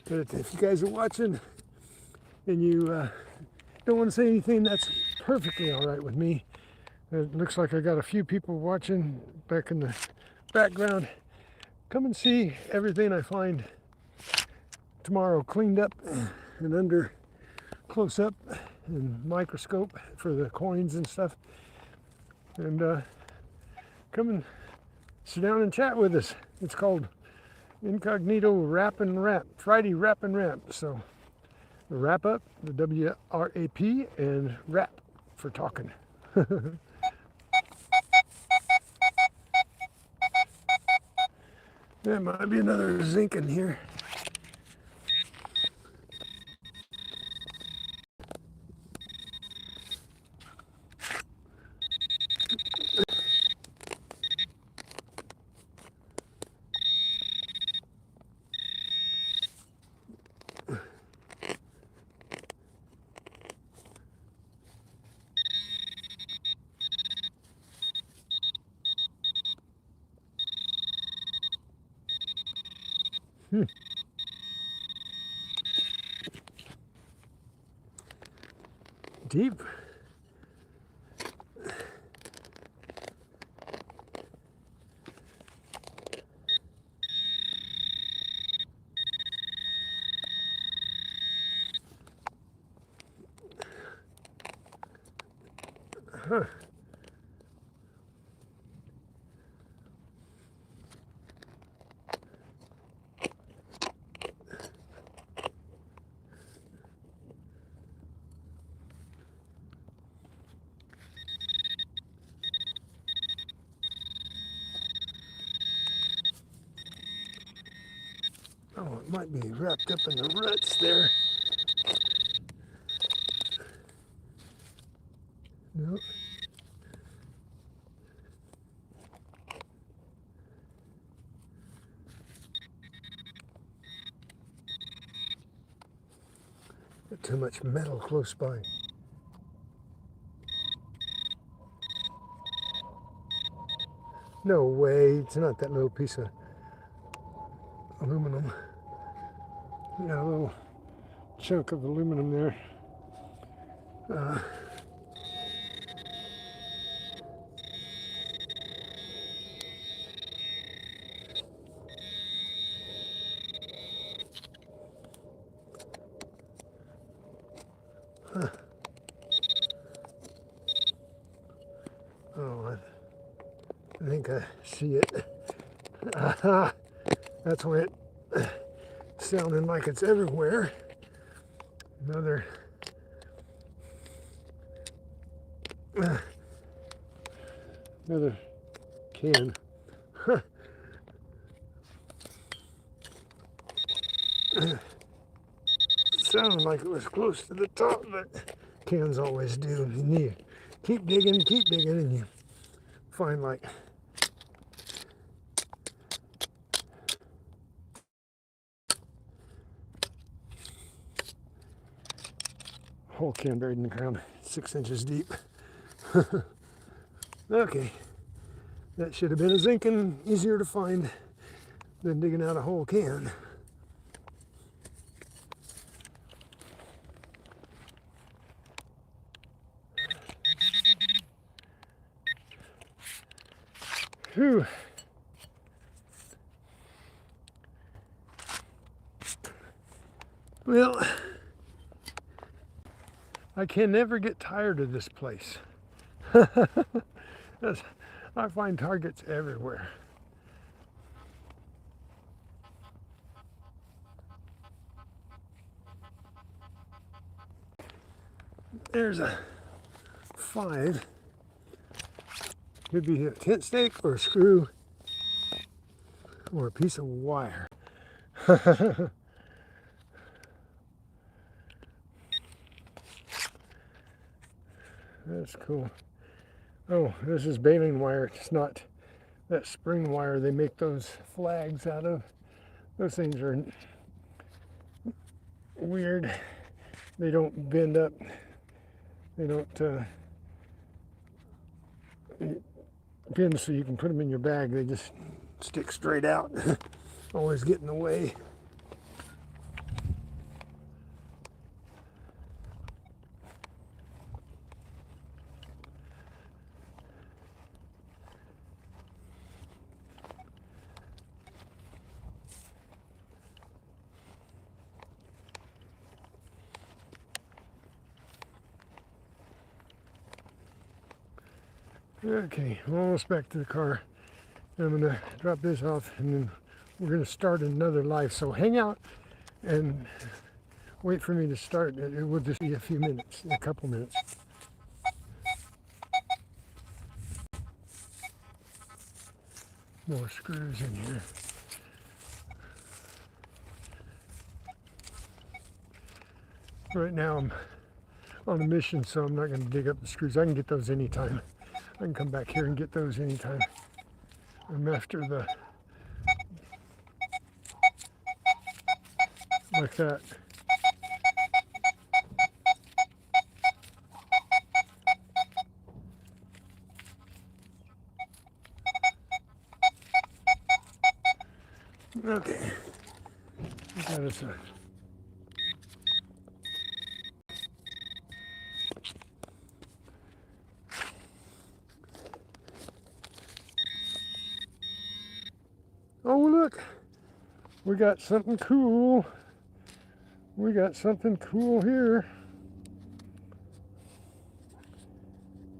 But if you guys are watching and you don't want to say anything, that's perfectly all right with me. It looks like I got a few people watching back in the background. Come and see everything I find tomorrow cleaned up and under close up and microscope for the coins and stuff. And come and sit down and chat with us. It's called Incognito Wrap and Rap, Friday Wrap and Rap. So the wrap up, the W-R-A-P, and rap for talking. There might be another zinc in here. Deep. Huh. Oh, might be wrapped up in the ruts there. No. Got too much metal close by. No way, it's not that little piece of aluminum. Got a little chunk of aluminum there. Oh, I think I see it. That's why it sounding like it's everywhere. Another can. Sounded like it was close to the top, but cans always do. You need to keep digging, and you find like a whole can buried in the ground, 6 inches deep. Okay, that should have been a zinc, easier to find than digging out a whole can. Whew. Well, I can never get tired of this place. I find targets everywhere. There's a 5. Could be a tent stake or a screw or a piece of wire. That's cool. Oh, this is baling wire. It's not that spring wire they make those flags out of. Those things are weird. They don't bend up. They don't bend so you can put them in your bag. They just stick straight out. Always get in the way. Okay, I'm almost back to the car. I'm going to drop this off and then we're going to start another life. So hang out and wait for me to start. It will just be a few minutes, a couple minutes. More screws in here. Right now I'm on a mission, so I'm not going to dig up the screws. I can get those anytime. I can come back here and get those anytime. I'm after the, like that. Okay. That is a, oh look, we got something cool. We got something cool here.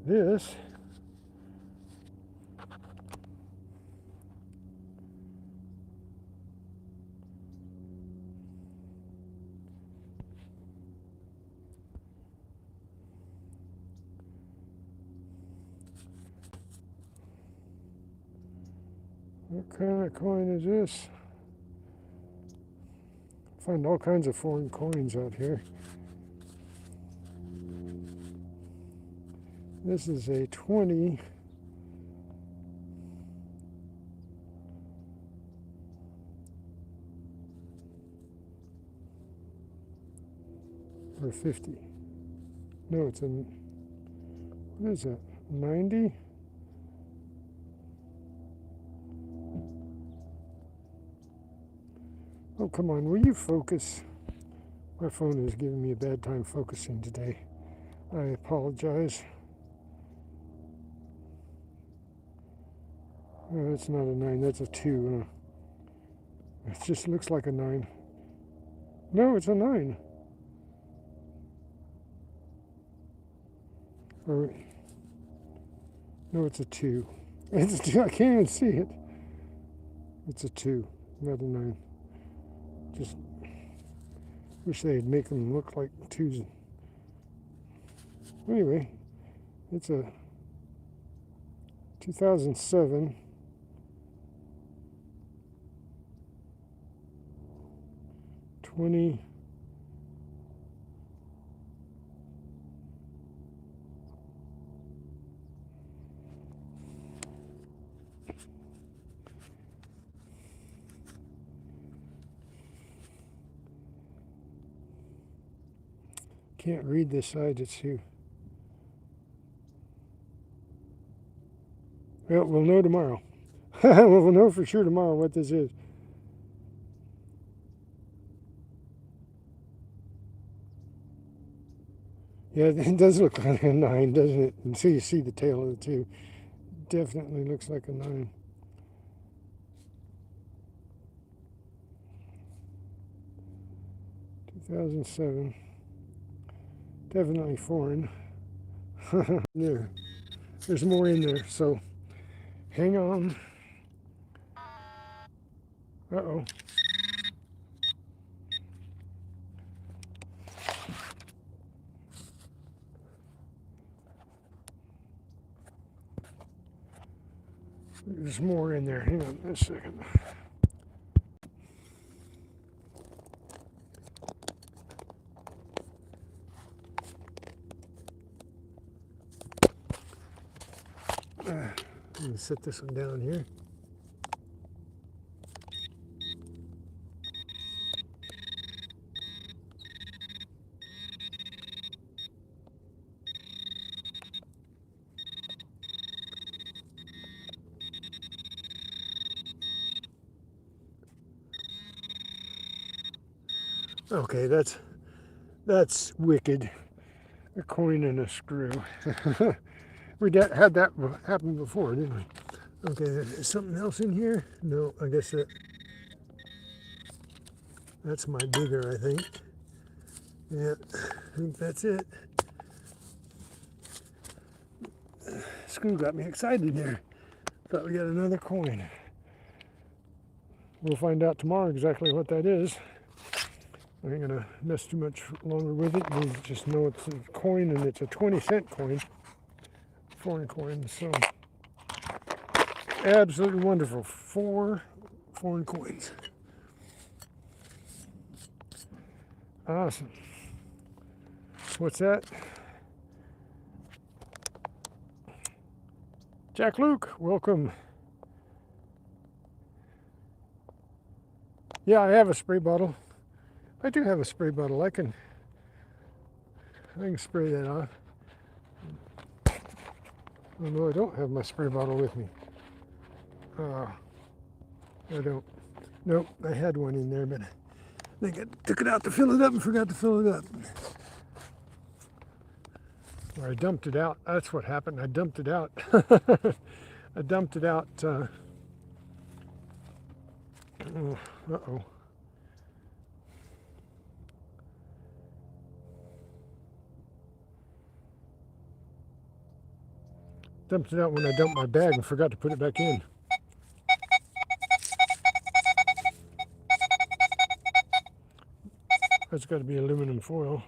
This what kind of coin is this? Find all kinds of foreign coins out here. This is a 20. Or 50. No, it's a, what is that, 90? Oh, come on, will you focus? My phone is giving me a bad time focusing today. I apologize. Oh, that's not a 9, that's a 2. It just looks like a 9. No, it's a 9. Or, no, it's a 2. It's a 2. I can't even see it. It's a 2, not a 9. Just wish they'd make them look like 2s. Anyway, it's a 2007 20. Can't read this side, it's too. Well, we'll know tomorrow. We'll know for sure tomorrow what this is. Yeah, it does look like a 9, doesn't it? Until you see the tail of the 2. Definitely looks like a 9. (2007). Definitely foreign. There's more in there, so hang on. Uh-oh. There's more in there. Hang on a second. I'm going to set this one down here. Okay, that's wicked. A coin and a screw. We had that happen before, didn't we? Okay, there's something else in here? No, I guess that's my digger, I think. Yeah, I think that's it. Screw got me excited there. Thought we got another coin. We'll find out tomorrow exactly what that is. I ain't gonna mess too much longer with it. We just know it's a coin and it's a 20-cent coin. Foreign coin, so absolutely wonderful. 4 foreign coins. Awesome. What's that? Jack Luke, welcome. Yeah, I have a spray bottle. I do have a spray bottle. I can spray that off. Oh no, I don't have my spray bottle with me. I don't. Nope, I had one in there, but I think I took it out to fill it up and forgot to fill it up. Or I dumped it out. That's what happened. I dumped it out. I dumped it out. Uh-oh. Dumped it out when I dumped my bag and forgot to put it back in. That's got to be aluminum foil.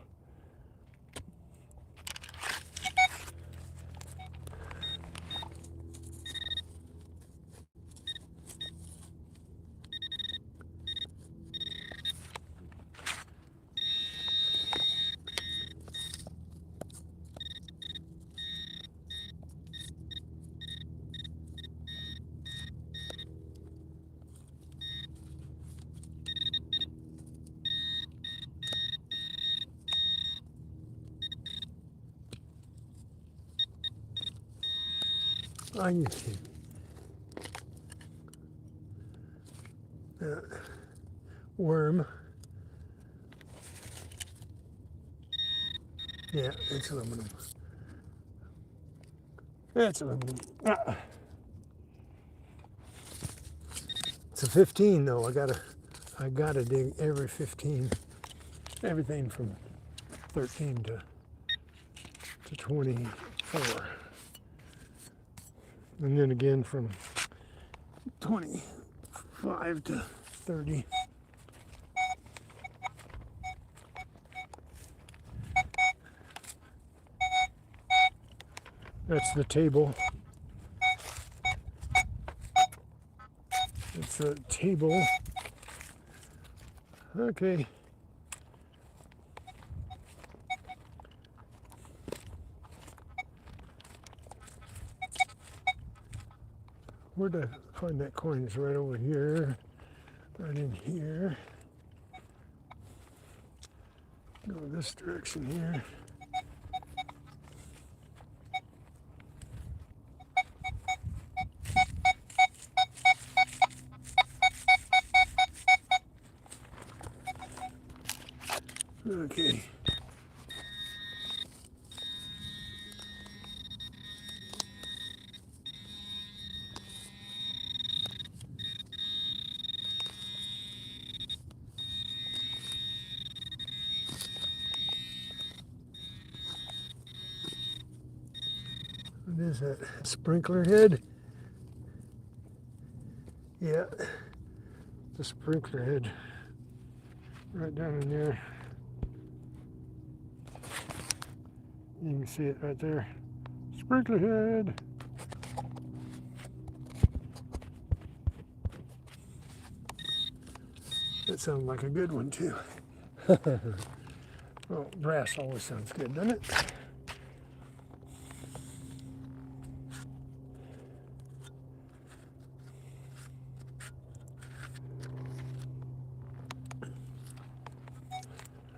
Are you kidding? Worm. Yeah, it's aluminum. It's aluminum. Ah. It's a 15 though. I gotta dig every 15. Everything from 13 to 24. And then again from 25 to 30. That's the table. It's a table. Okay. Where'd I find that coin? It's right over here. Right in here. Go this direction here. Okay. What is that? Sprinkler head? Yeah. The sprinkler head. Right down in there. You can see it right there. Sprinkler head. That sounds like a good one too. Well, brass always sounds good, doesn't it?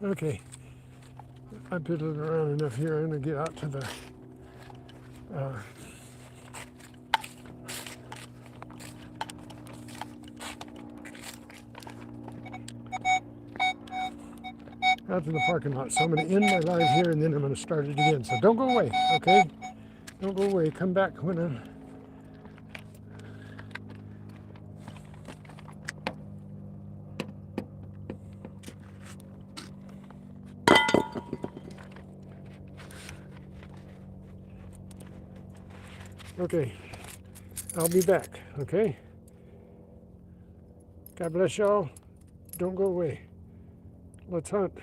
Okay, I piddled around enough here. I'm going to get out to the out to the parking lot. So I'm going to end my live here and then I'm going to start it again. So don't go away, okay? Don't go away. Come back when I'm... Okay, I'll be back, okay? God bless y'all. Don't go away. Let's hunt.